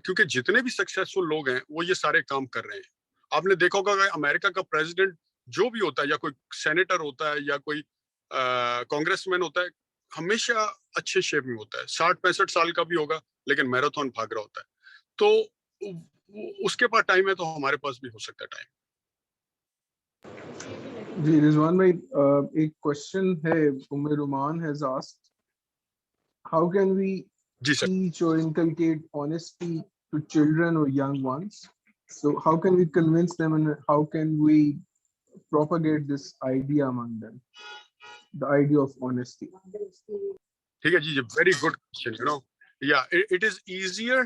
کیونکہ جتنے بھی سکسیسفل لوگ ہیں وہ یہ سارے کام کر رہے ہیں. آپ نے دیکھا ہوگا کہ امریکہ کا پریزیڈنٹ جو بھی ہوتا ہے, یا کوئی سینیٹر ہوتا ہے, یا کوئی کانگریس مین ہوتا ہے, ہمیشہ اچھے شیپ میں ہوتا ہے. 60-65 سال کا بھی ہوگا لیکن میراتھن بھاگ رہا ہوتا ہے. تو اس کے پاس ٹائم ہے تو ہمارے پاس بھی ہو سکتا ہے ٹائم. جی رضوان بھائی, ایک کوشچن ہے. رومان has asked, how can we G sir. teach or inculcate honesty to children or young ones? So how can we convince them, and how can we propagate this idea among them, the idea of honesty? ٹھیک ہے جی, very good question. یا it is easier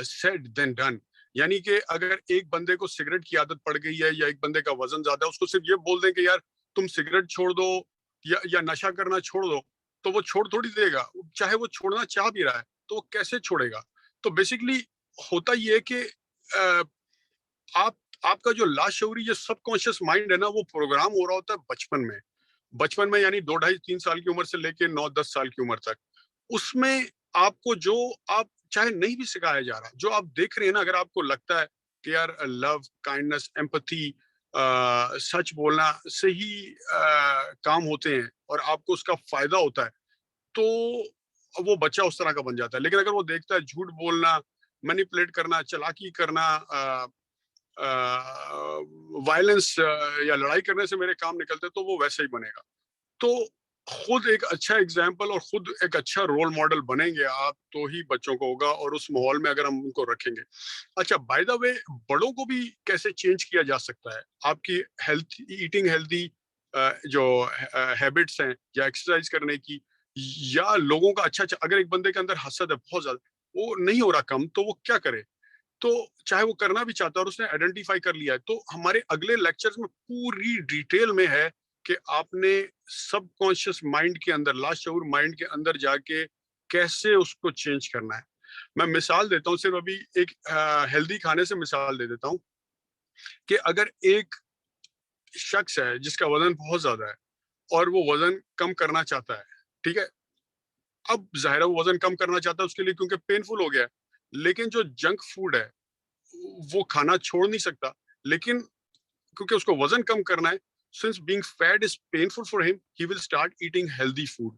said than done. یعنی کہ اگر ایک بندے کو سگریٹ کی عادت پڑ گئی ہے, یا ایک بندے کا وزن زیادہ ہے, اس کو صرف یہ بول دیں کہ یار تم سگریٹ چھوڑ دو, یا نشہ کرنا چھوڑ دو, تو وہ چھوڑ تھوڑی دے گا. چاہے وہ چھوڑنا چاہ بھی رہا ہے تو وہ کیسے چھوڑے گا؟ تو بیسکلی ہوتا یہ ہے کہ آپ کا جو لاشعوری, جو سب کانشیس مائنڈ ہے نا, وہ پروگرام ہو رہا ہوتا ہے بچپن میں, یعنی 2, 2.5, 3 سال کی عمر سے لے کے 9, 10 سال کی عمر تک. اس میں آپ کو جو آپ چاہے نہیں بھی سکھایا جا رہا, جو آپ دیکھ رہے ہیں نا, اگر آپ کو لگتا ہے کہ یار لو, کائنڈنس, ایمپتھی, سچ بولنا سے ہی کام ہوتے ہیں اور آپ کو اس کا فائدہ ہوتا ہے, تو وہ بچہ اس طرح کا بن جاتا ہے. لیکن اگر وہ دیکھتا ہے جھوٹ بولنا, مینیپولیٹ کرنا, چالاکی کرنا, وائلنس یا لڑائی کرنے سے میرے کام نکلتے, تو وہ ویسے ہی بنے گا. تو خود ایک اچھا ایگزامپل اور خود ایک اچھا رول ماڈل بنیں گے آپ, تو ہی بچوں کو ہوگا, اور اس ماحول میں اگر ہم ان کو رکھیں گے. اچھا, بائی دا وے, بڑوں کو بھی کیسے چینج کیا جا سکتا ہے؟ آپ کی ایٹنگ ہیلتھی جو ہیبٹس ہیں, یا ایکسرسائز کرنے کی, یا لوگوں کا اچھا, اگر ایک بندے کے اندر حسد ہے بہت زیادہ, وہ نہیں ہو رہا کم, تو وہ کیا کرے؟ تو چاہے وہ کرنا بھی چاہتا ہے اور اس نے آئیڈینٹیفائی کر لیا ہے, تو ہمارے اگلے لیکچرز میں پوری ڈیٹیل میں ہے کہ آپ نے سب کانشیس مائنڈ کے اندر, لاشعور مائنڈ کے اندر جا کے کیسے اس کو چینج کرنا ہے. میں مثال دیتا ہوں, صرف ابھی ایک ہیلدی کھانے سے مثال دے دیتا ہوں کہ اگر ایک شخص ہے جس کا وزن بہت زیادہ ہے اور وہ وزن کم کرنا چاہتا ہے, ٹھیک ہے, اب ظاہر ہے وہ وزن کم کرنا چاہتا ہے اس کے لیے کیونکہ پینفل ہو گیا ہے, لیکن جو جنک فوڈ ہے وہ کھانا چھوڑ نہیں سکتا, لیکن کیونکہ اس کو وزن کم کرنا ہے, since being fat is painful for him, he will start eating healthy food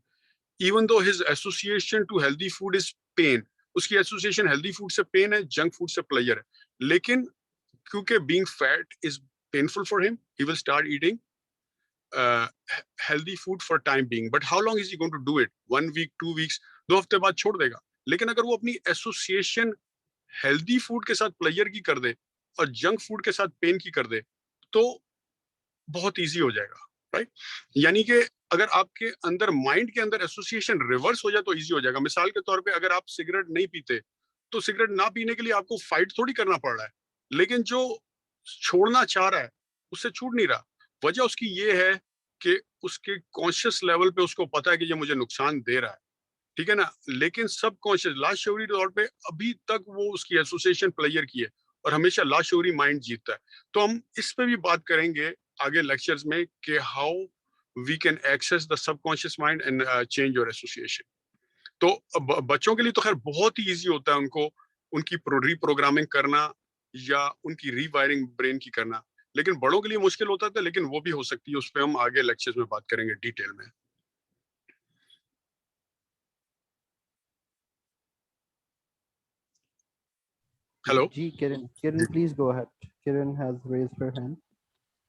even though his association to healthy food is pain. اس کی ایسوسیشن ہیلدی فوڈ سے پین ہے, جنک فوڈ سے پلیئر ہے. لیکن کیونکہ being fat is painful for him, he will start eating healthy food for time being. But how long is he going to do it? 1 week, 2 weeks, 2 ہفتے بعد چھوڑ دے گا. لیکن اگر وہ اپنی ایسوسیشن ہیلدی فوڈ کے ساتھ پلیئر کی کر دے اور جنک فوڈ کے ساتھ پین کی کر دے تو بہت ایزی ہو جائے گا, رائٹ. یعنی کہ اگر آپ کے اندر مائنڈ کے اندر ایسوسیشن ریورس ہو جائے تو ایزی ہو جائے گا. مثال کے طور پہ اگر آپ سگریٹ نہیں پیتے تو سگریٹ نہ پینے کے لیے آپ کو فائٹ تھوڑی کرنا پڑ رہا ہے, لیکن جو چھوڑنا چاہ رہا ہے اس سے چھوٹ نہیں رہا. وجہ اس کی یہ ہے کہ اس کے کانشیس لیول پہ اس کو پتا ہے کہ یہ مجھے نقصان دے رہا ہے, ٹھیک ہے نا, لیکن سب کانشیس لاشعوری طور پہ ابھی تک وہ اس کی ایسوسیشن پلیئر کی ہے اور ہمیشہ لاشعوری مائنڈ جیتتا ہے. تو ہم اس پہ بھی بات کریں گے آگے لیکچرز میں کہ how we can access the subconscious mind and change your association. تو بچوں کے لیے تو خیر بہت ہی ایزی ہوتا ہے ان کو ان کی ری پروگرامنگ کرنا یا ان کی ری وائرنگ برین کی کرنا, لیکن بڑوں کے لیے مشکل ہوتا تھا, لیکن وہ بھی ہو سکتی ہے. اس پہ ہم آگے لیکچرز میں بات کریں گے ڈیٹیل میں. ہیلو جی Kiran, please go ahead. Kiran has raised her hand.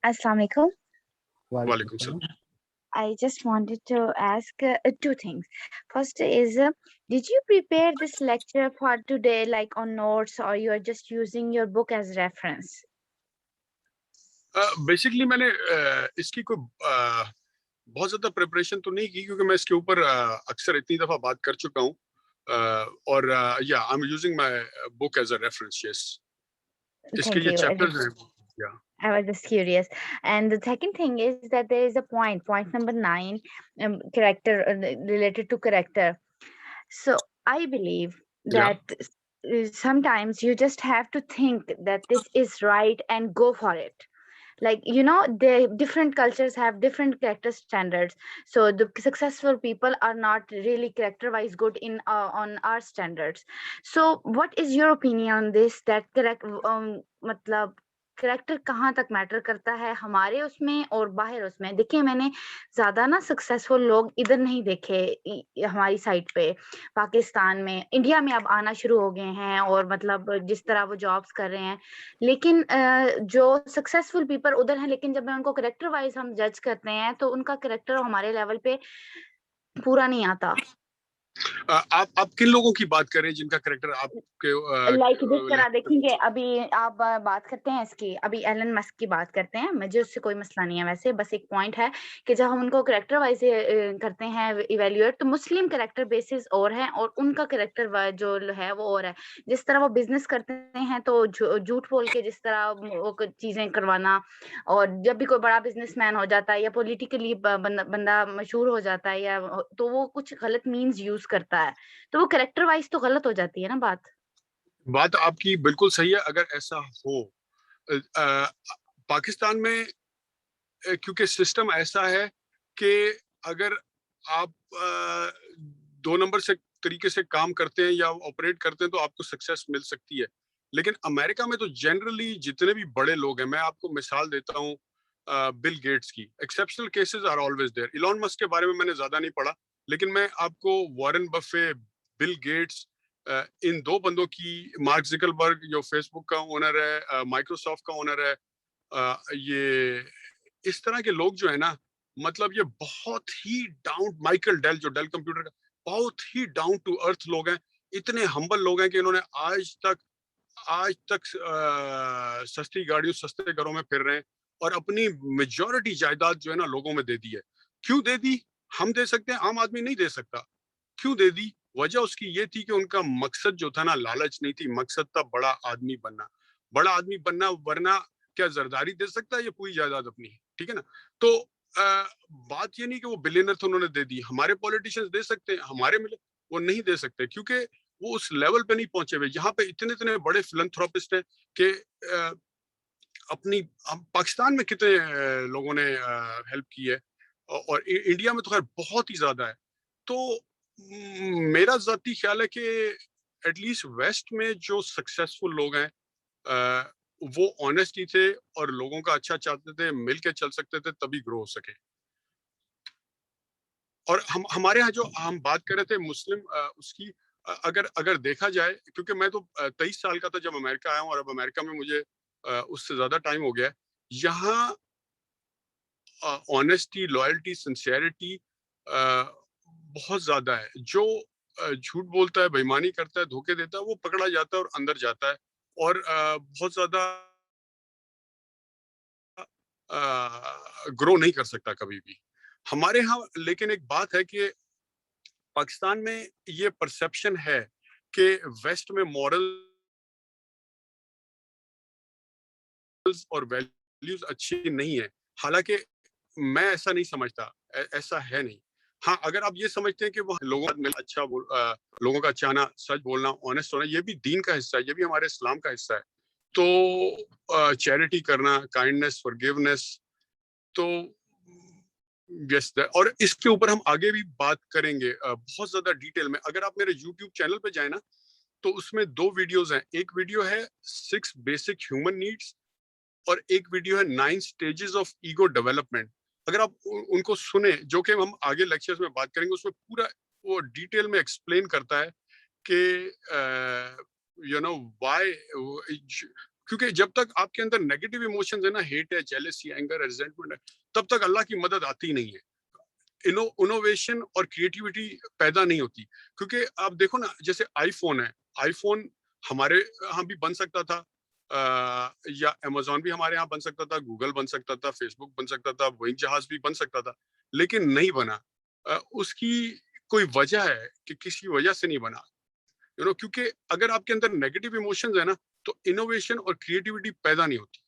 Assalamu alaikum. وعلیکم السلام. I just wanted to ask two things. First is, did you prepare this lecture for today, like on notes, or you are just using your book as reference? Basically میں نے اس کی کوئی بہت زیادہ preparation تو نہیں کی, کیونکہ میں اس کے اوپر اکثر اتنی دفعہ بات کر چکا ہوں, اور یا I am using my book as a reference. Yes, اس کے Thank یہ you. چیپٹرز ہیں. I was just curious. And the second thing is that there is a point number 9, character, related to character. So I believe that sometimes you just have to think that this is right and go for it. Like, the different cultures have different character standards. So the successful people are not really character wise good in on our standards. So what is your opinion on this, that matlab character کہاں تک metre کرتا ہے ہمارے اس میں اور باہر اس میں؟ دیکھیں میں نے زیادہ نا سکسیسفل لوگ ادھر نہیں دیکھے ہماری سائٹ پہ. پاکستان میں, انڈیا میں اب آنا شروع ہو گئے ہیں, اور مطلب جس طرح وہ جابس کر رہے ہیں, لیکن جو سکسیسفل پیپل ادھر ہیں, لیکن جب میں ان کو کریکٹر وائز ہم جج کرتے ہیں تو ان کا کریکٹر ہمارے لیول پہ پورا نہیں آتا. آپ کن لوگوں کی بات کر رہے ہیں جن کا کریکٹر آپ کے لائک جس طرح دیکھیں گے ابھی آپ بات کرتے ہیں اس کی, ابھی ایلن مسک کی بات کرتے ہیں, مجھے اس سے کوئی مسئلہ نہیں ہے ویسے, بس ایک پوائنٹ ہے کہ جب ہم ان کو کریکٹر وائز کرتے ہیں ایویلیویٹ, تو مسلم کریکٹر بیسز اور ہیں اور ان کا کریکٹر جو ہے وہ اور ہے. جس طرح وہ بزنس کرتے ہیں تو جھوٹ بول کے جس طرح وہ چیزیں کروانا, اور جب بھی کوئی بڑا بزنس مین ہو جاتا ہے یا پولیٹیکلی بندہ مشہور ہو جاتا ہے یا تو وہ کچھ غلط مینز یوز کرتا ہے, تو وہ کریکٹر وائز تو غلط ہو جاتی ہے نا بات آپ کی بالکل صحیح ہے. اگر ایسا ہو پاکستان میں, کیونکہ سسٹم ایسا ہے کہ اگر آپ 2 نمبر سے طریقے سے کام کرتے ہیں یا آپریٹ کرتے ہیں تو آپ کو سکسیس مل سکتی ہے. لیکن امریکہ میں تو جنرلی جتنے بھی بڑے لوگ ہیں, میں آپ کو مثال دیتا ہوں بل گیٹس کی, exceptional cases are always there. Elon Musk کے بارے میں میں نے زیادہ نہیں پڑھا, لیکن میں آپ کو وارن بفے, بل گیٹس, ان 2 بندوں کی, مارک زکربرگ جو فیس بک کا اونر ہے, مائکروسافٹ کا اونر ہے, یہ اس طرح کے لوگ جو ہے نا, مطلب یہ بہت ہی مائیکل ڈیل جو ڈیل کمپیوٹر کا, بہت ہی ڈاؤن ٹو ارتھ لوگ ہیں, اتنے ہمبل لوگ ہیں کہ انہوں نے آج تک سستی گاڑیوں سستے گھروں میں پھر رہے ہیں اور اپنی میجورٹی جائیداد جو ہے نا لوگوں میں دے دی ہے. کیوں دے دی؟ ہم دے سکتے ہیں, عام آدمی نہیں دے سکتا. کیوں دے دی؟ وجہ اس کی یہ تھی کہ ان کا مقصد جو تھا نا لالچ نہیں تھی, مقصد تھا بڑا آدمی بننا. بڑا آدمی بننا, ورنہ کیا زرداری دے سکتا ہے یہ پوری جائیداد اپنی, ٹھیک ہے نا. تو بات یہ نہیں کہ وہ بلینر تھے انہوں نے دے دی. ہمارے پولیٹیشینز دے سکتے ہیں, ہمارے ملے وہ نہیں دے سکتے, کیونکہ وہ اس لیول پہ نہیں پہنچے ہوئے. یہاں پہ اتنے بڑے فلنتھروپسٹ ہیں کہ اپنی پاکستان میں کتنے لوگوں نے ہیلپ کی ہے, اور انڈیا میں تو خیر بہت ہی زیادہ ہے. تو میرا ذاتی خیال ہے کہ ایٹ لیسٹ ویسٹ میں جو سکسیسفل لوگ ہیں وہ آنیسٹی تھے اور لوگوں کا اچھا چاہتے تھے, مل کے چل سکتے تھے, تبھی گرو ہو سکے. اور ہمارے ہاں جو ہم بات کر رہے تھے مسلم اس کی, اگر دیکھا جائے, کیونکہ میں تو 23 سال کا تھا جب امریکہ آیا ہوں, اور اب امریکہ میں مجھے اس سے زیادہ ٹائم ہو گیا ہے. یہاں آنیسٹی, لائلٹی, سنسیئرٹی بہت زیادہ ہے. جو جھوٹ بولتا ہے, بےایمانی کرتا ہے, دھوکے دیتا ہے, وہ پکڑا جاتا ہے اور اندر جاتا ہے, اور بہت زیادہ گرو نہیں کر سکتا کبھی بھی. ہمارے ہاں لیکن ایک بات ہے کہ پاکستان میں یہ پرسپشن ہے کہ ویسٹ میں مورلز اور ویلیوز اچھی نہیں ہے. حالانکہ میں ایسا نہیں سمجھتا, ایسا ہے نہیں. ہاں, اگر آپ یہ سمجھتے ہیں کہ وہ لوگوں کا چاہنا, سچ بولنا, آنےسٹ ہونا, یہ بھی دین کا حصہ ہے, یہ بھی ہمارے اسلام کا حصہ ہے. تو چیریٹی کرنا, کائنڈنس, فارگیونیس, تو یس. اور اس کے اوپر ہم آگے بھی بات کریں گے بہت زیادہ ڈیٹیل میں. اگر آپ میرے یوٹیوب چینل پہ جائیں نا, تو اس میں 2 ویڈیوز ہیں. ایک ویڈیو ہے 6 بیسک ہیومن نیڈس, اور ایک ویڈیو ہے 9 سٹیجز آف ایگو ڈیولپمنٹ. اگر آپ ان کو سنیں, جو کہ ہم آگے لیکچرز میں بات کریں گے, اس میں پورا وہ ڈیٹیل میں ایکسپلین کرتا ہے کہ وائی. کیونکہ جب تک آپ کے اندر نیگیٹو ایموشنز ہیں نا, ہیٹ ہے, جیلسی ہے, اینگر ہے, ریزنٹمنٹ ہے, تب تک اللہ کی مدد آتی نہیں ہے. انوویشن اور کریٹیوٹی پیدا نہیں ہوتی. کیونکہ آپ دیکھو نا, جیسے آئی فون ہے, آئی فون ہمارے ہاں بھی بن سکتا تھا, یا امیزون بھی ہمارے یہاں بن سکتا تھا, گوگل بن سکتا تھا, فیس بک بن سکتا تھا, بوئنگ جہاز بھی بن سکتا تھا, لیکن نہیں بنا. اس کی کوئی وجہ ہے کہ کسی وجہ سے نہیں بنا, کیونکہ اگر آپ کے اندر نیگیٹو ایموشنز ہیں نا, تو انوویشن اور کریٹیوٹی پیدا نہیں ہوتی.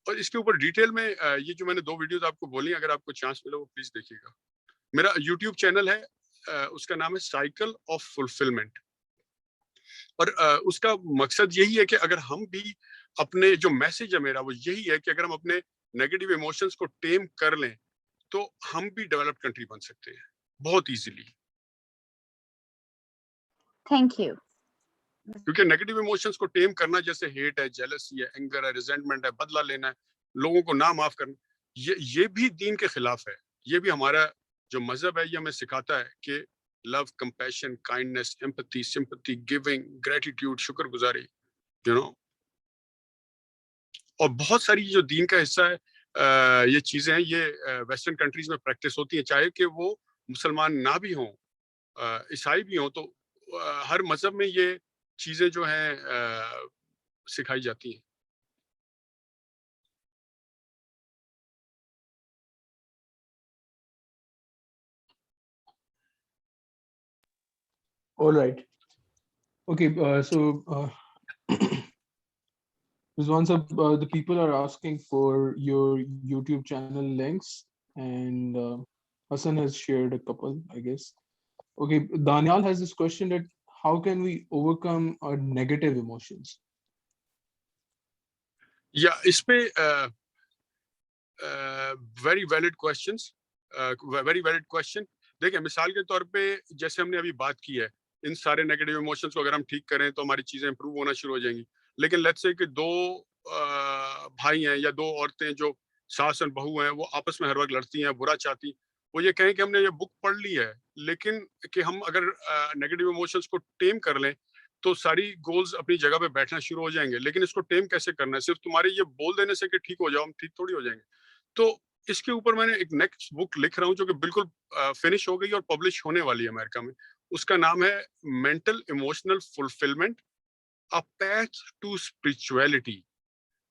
اور اس کے اوپر ڈیٹیل میں یہ جو میں نے 2 ویڈیوز آپ کو بولی, اگر آپ کو چانس ملے وہ پلیز دیکھیے گا. میرا یوٹیوب چینل ہے, اس کا نام ہے سائیکل آف فلفلمنٹ. اور اس کا مقصد یہی ہے کہ اگر ہم بھی اپنے, جو میسج ہے میرا وہ یہی ہے کہ اگر ہم اپنے نیگیٹو ایموشنز کو ٹیم کر لیں تو ہم بھی ڈیولپڈ کنٹری بن سکتے ہیں بہت ایزیلی. Thank you. کیونکہ نیگیٹو ایموشنز کو ٹیم کرنا, جیسے ہیٹ ہے, جیلسی ہے, اینگر ہے, ریزنٹمنٹ ہے, بدلہ لینا ہے, لوگوں کو نہ معاف کرنا, یہ بھی دین کے خلاف ہے. یہ بھی ہمارا جو مذہب ہے یہ ہمیں سکھاتا ہے کہ love, compassion, kindness, empathy, sympathy, giving, gratitude, شکر گزاری, اور بہت ساری جو دین کا حصہ ہے, یہ چیزیں ہیں, یہ ویسٹرن کنٹریز میں پریکٹس ہوتی ہیں, چاہے کہ وہ مسلمان نہ بھی ہوں, عیسائی بھی ہوں. تو ہر مذہب میں یہ چیزیں جو ہیں سکھائی جاتی ہیں. All right. Okay. Rizwan sir, the people are asking for your YouTube channel links, and Hassan has shared a couple, I guess. Okay, Daniel has this question that how can we overcome our negative emotions? اس پہ very valid question. دیکھیں, مثال کے طور پہ جیسے ہم نے ابھی بات کی ہے, ان سارے نیگیٹو ایموشنز کو اگر ہم ٹھیک کریں تو ہماری چیزیں امپروو ہونا شروع ہو جائیں گی. لیکن لیٹس سے کہ 2 بھائی ہیں یا 2 عورتیں جو ساس اور بہو ہیں, وہ آپس میں ہر وقت لڑتی ہیں, برا چاہتی, وہ یہ کہیں کہ ہم نے یہ بک پڑھ لی ہے, لیکن کہ ہم اگر نیگیٹو ایموشنز کو ٹیم کر لیں تو ساری گولز اپنی جگہ پہ بیٹھنا شروع ہو جائیں گے. لیکن اس کو ٹیم کیسے کرنا ہے؟ صرف تمہارے یہ بول دینے سے کہ ٹھیک ہو جاؤ, ہم ٹھیک تھوڑی ہو جائیں گے. تو اس کے اوپر میں نے ایک نیکسٹ بک لکھ رہا ہوں جو کہ بالکل فنش ہو گئی اور پبلش ہونے والی ہے امریکہ میں. اس کا نام ہے mental emotional fulfilment, a path to spirituality,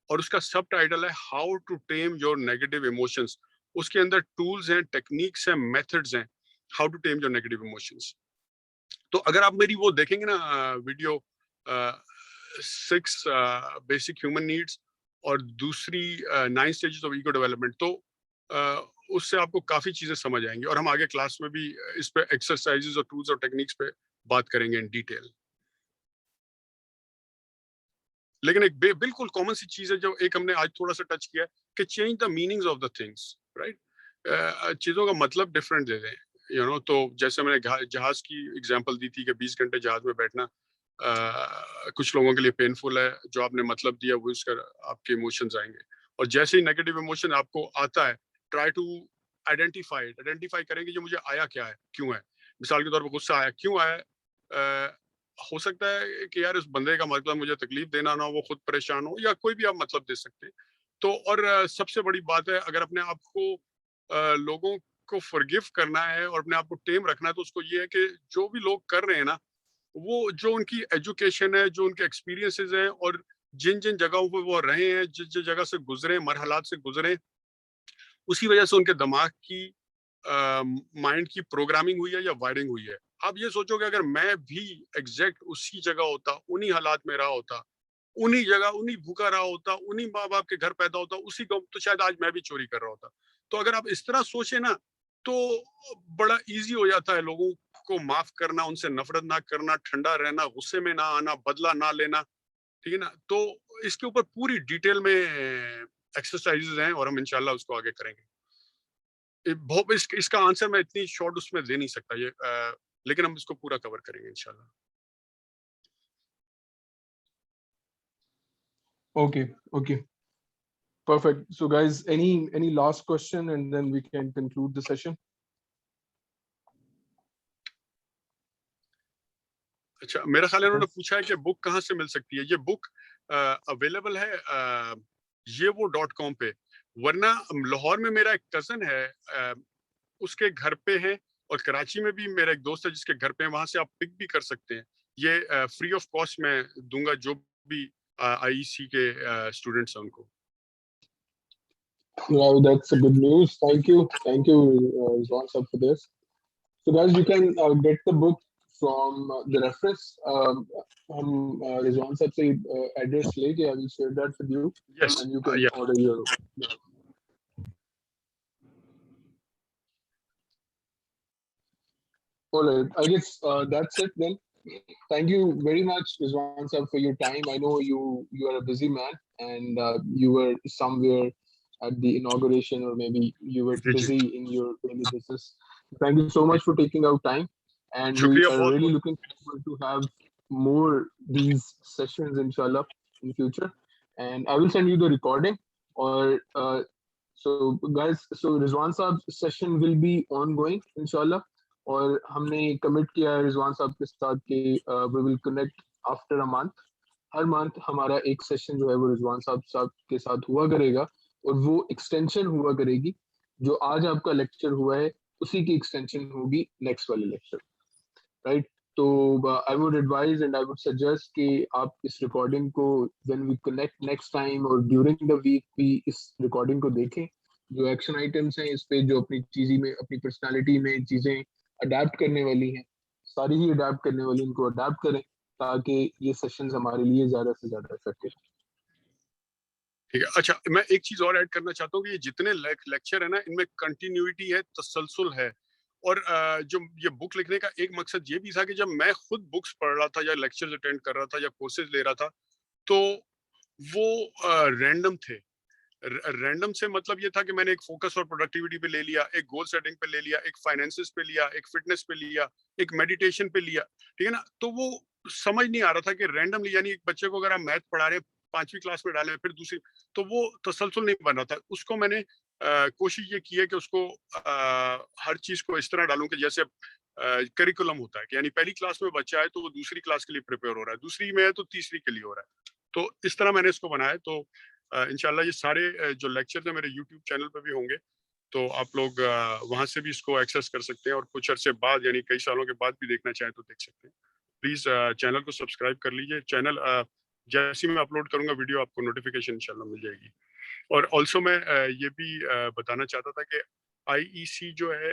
اور اس کا سب ٹائٹل ہے how to tame your negative emotions. اس کے اندر ٹولز ہیں, ٹیکنیکس ہیں, میتھڈز ہیں, how to tame your negative emotions. تو اگر آپ میری وہ دیکھیں گے نا ویڈیو 6 بیسک ہیومن نیڈس اور دوسری 9 اسٹیجز آف ایگو ڈیولپمنٹ, تو اس سے آپ کو کافی چیزیں سمجھ آئیں گی, اور ہم آگے کلاس میں بھی اس پہ ایکسرسائزز اور ٹولز اور ٹیکنیکس پہ بات کریں گے ان ڈیٹیل. لیکن ایک بالکل کامن سی چیز ہے جو ایک ہم نے آج تھوڑا سا ٹچ کیا کہ change the meanings of the things, right. چیزوں کا مطلب ڈفرینٹ دے دیں. تو جیسے میں نے جہاز کی ایگزامپل دی تھی کہ 20 گھنٹے جہاز میں بیٹھنا کچھ لوگوں کے لیے پینفل ہے, جو آپ نے مطلب دیا وہ اس کا آپ کے ایموشنز آئیں گے. اور جیسے ہی نیگیٹو ایموشن آپ کو آتا ہے, ٹرائی ٹو آئیڈینٹیفائی کریں گے جو مجھے آیا کیا ہے, کیوں ہے. مثال کے طور پہ غصہ آیا, کیوں آیا؟ ہو سکتا ہے کہ یار اس بندے کا مطلب مجھے تکلیف دینا نہ ہو, وہ خود پریشان ہو, یا کوئی بھی آپ مطلب دے سکتے ہیں. تو اور سب سے بڑی بات ہے, اگر اپنے آپ کو لوگوں کو فرگیو کرنا ہے اور اپنے آپ کو ٹیم رکھنا ہے, تو اس کو یہ ہے کہ جو بھی لوگ کر رہے ہیں نا, وہ جو ان کی ایجوکیشن ہے, جو ان کے ایکسپیرینسز ہیں, اور جن جن جگہوں پہ وہ رہے ہیں, جس جس جگہ سے گزرے, مرحلات سے گزرے, اسی وجہ سے ان کے دماغ کی مائنڈ کی پروگرامنگ ہوئی ہے یا وائرنگ ہوئی ہے. آپ یہ سوچو کہ اگر میں بھی ایگزیکٹ اسی جگہ ہوتا, انہی حالات میں رہا ہوتا, انہی جگہ, انہی بھوکا رہا ہوتا, انہی ماں باپ کے گھر پیدا ہوتا, اسی کو, تو شاید آج میں بھی چوری کر رہا ہوتا. تو اگر آپ اس طرح سوچیں نا, تو بڑا ایزی ہو جاتا ہے لوگوں کو معاف کرنا, ان سے نفرت نہ کرنا, ٹھنڈا رہنا, غصے میں نہ آنا, بدلہ نہ لینا, ٹھیک ہے نا. تو اس کے اوپر پوری ڈیٹیل میں ایکسرسائزز ہیں, اور ہم انشاءاللہ اس کو آگے کریں گے. اس کا آنسر میں اتنی شارٹ اس میں دے نہیں سکتا یہ, لیکن ہم اس کو پورا کور کریں گے انشاءاللہ. Okay. Perfect. So guys, any last question and then we can conclude the session. اچھا, میرا خیال ہے انہوں نے پوچھا ہے کہ بک کہاں سے مل سکتی ہے. یہ بک اویلیبل ہے yewo.com پہ, ورنہ لاہور میں میرا ایک کزن ہے, اس کے گھر پہ ہے, اور کراچی میں بھی میرا ایک دوست ہے جس کے گھر پہ ہیں, وہاں سے آپ پک بھی کر سکتے ہیں. یہ فری آف کاسٹ میں دوں گا جو بھی آئی سی کے اسٹوڈنٹس ہیں ان کو. Wow, that's a good news. Thank you, Rizwan sir, for this. So guys, you can get the book from the reference. ہم Rizwan sir سے address لے کے I will share that with you, Yes, and you can yeah. order your. All right, I guess that's it then. Thank you very much, Rizwan sir, for your time. I know you are a busy man, and you were somewhere at the inauguration, or maybe you were busy in your daily business. Thank you so much for taking out time, and we شکریہ are بہت really بہت. looking forward to have more these sessions, inshallah, in future. And I will send you the recording. Or so guys, so Rizwan Saab's session will be ongoing, inshallah. اور ہم نے commit کیا ہے رضوان صاحب کے ساتھ کہ we will connect after a month. Hare month ہمارا ایک سیشن جو ہے وہ رضوان صاحب کے ساتھ ہوا کرے گا, اور وہ ایکسٹینشن ہوا کرے گی. جو آج آپ کا لیکچر ہوا ہے اسی کی ایکسٹینشن ہوگی نیکسٹ والے لیکچر, رائٹ. تو I would advise and I would suggest کہ آپ اس ریکارڈنگ کو when we connect next time اور during the week بھی اس ریکارڈنگ کو دیکھیں. جو ایکشن آئٹمس ہیں اس پہ, جو اپنی چیزیں میں, اپنی پرسنالٹی میں چیزیں اڈیپٹ کرنے والی ہیں, ساری ہی اڈیپٹ کرنے والی, ان کو اڈیپٹ کریں تاکہ یہ سیشنز ہمارے لیے زیادہ سے زیادہ افیکٹو. ٹھیک ہے. اچھا, میں ایک چیز اور ایڈ کرنا چاہتا ہوں کہ یہ جتنے لیکچر ہیں نا, ان میں کنٹینیوٹی ہے, تسلسل ہے. اور جو یہ بک لکھنے کا ایک مقصد یہ بھی تھا کہ جب میں خود بکس پڑھ رہا تھا, یا لیکچرز اٹینڈ کر رہا تھا, یا کورسز لے رہا تھا, تو وہ رینڈم تھے. رینڈم سے مطلب یہ تھا کہ میں نے ایک فوکس اور پروڈکٹیوٹی پہ لے لیا, ایک گول سیٹنگ پہ لے لیا, ایک فائنینسز پہ لیا, ایک فٹنس پہ لیا, ایک میڈیٹیشن پہ لیا, ٹھیک ہے نا. تو وہ سمجھ نہیں آ رہا تھا کہ رینڈملی, یعنی ایک بچے کو اگر آپ میتھ پڑھا رہے ہیں 5ویں کلاس میں ڈالیں پھر دوسری, تو وہ تسلسل نہیں بن رہا تھا. اس کو میں نے کوشش یہ کی ہے کہ اس کو ہر چیز کو اس طرح ڈالوں کہ جیسے کریکولم ہوتا ہے, کہ یعنی پہلی کلاس میں بچہ ہے تو وہ دوسری کلاس کے لیے پریپیئر ہو رہا ہے, دوسری میں ہے تو تیسری کے لیے ہو رہا ہے. تو اس طرح میں نے اس کو بنایا. تو انشاءاللہ یہ سارے جو لیکچرز ہیں میرے یوٹیوب چینل پہ بھی ہوں گے, تو آپ لوگ وہاں سے بھی اس کو ایکسیس کر سکتے ہیں, اور کچھ عرصے بعد, یعنی کئی سالوں کے بعد بھی دیکھنا چاہیں تو دیکھ سکتے ہیں. پلیز چینل کو سبسکرائب کر لیجیے. چینل جیسے میں اپلوڈ کروں گا ویڈیو, آپ کو نوٹیفیکیشن انشاءاللہ مل جائے گی. اور آلسو میں یہ بھی بتانا چاہتا تھا کہ آئی ای سی جو ہے,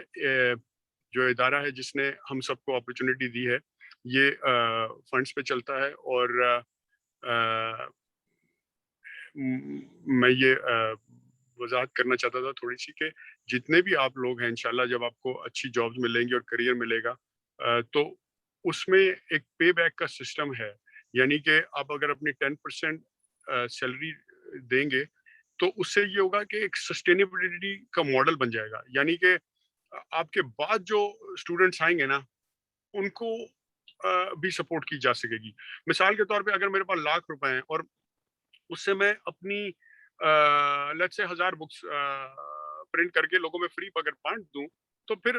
جو ادارہ ہے جس نے ہم سب کو اپرچونٹی دی ہے, یہ فنڈز پہ چلتا ہے. اور میں یہ وضاحت کرنا چاہتا تھا تھوڑی سی کہ جتنے بھی آپ لوگ ہیں, انشاءاللہ جب آپ کو اچھی جابز ملیں گی اور کریئر ملے گا, تو اس میں ایک پے بیک کا سسٹم ہے. یعنی کہ آپ اگر اپنی 10% سیلری دیں گے, تو اس سے یہ ہوگا کہ ایک سسٹینیبلٹی کا ماڈل بن جائے گا. یعنی کہ آپ کے بعد جو اسٹوڈنٹس آئیں گے نا, ان کو بھی سپورٹ کی جا سکے گی. مثال کے طور پہ اگر میرے پاس ₹1,00,000 ہیں, اور اس سے میں اپنی لیٹس سے 1000 بکس پرنٹ کر کے لوگوں میں فری اگر بانٹ دوں, تو پھر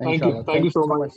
Thank you so much.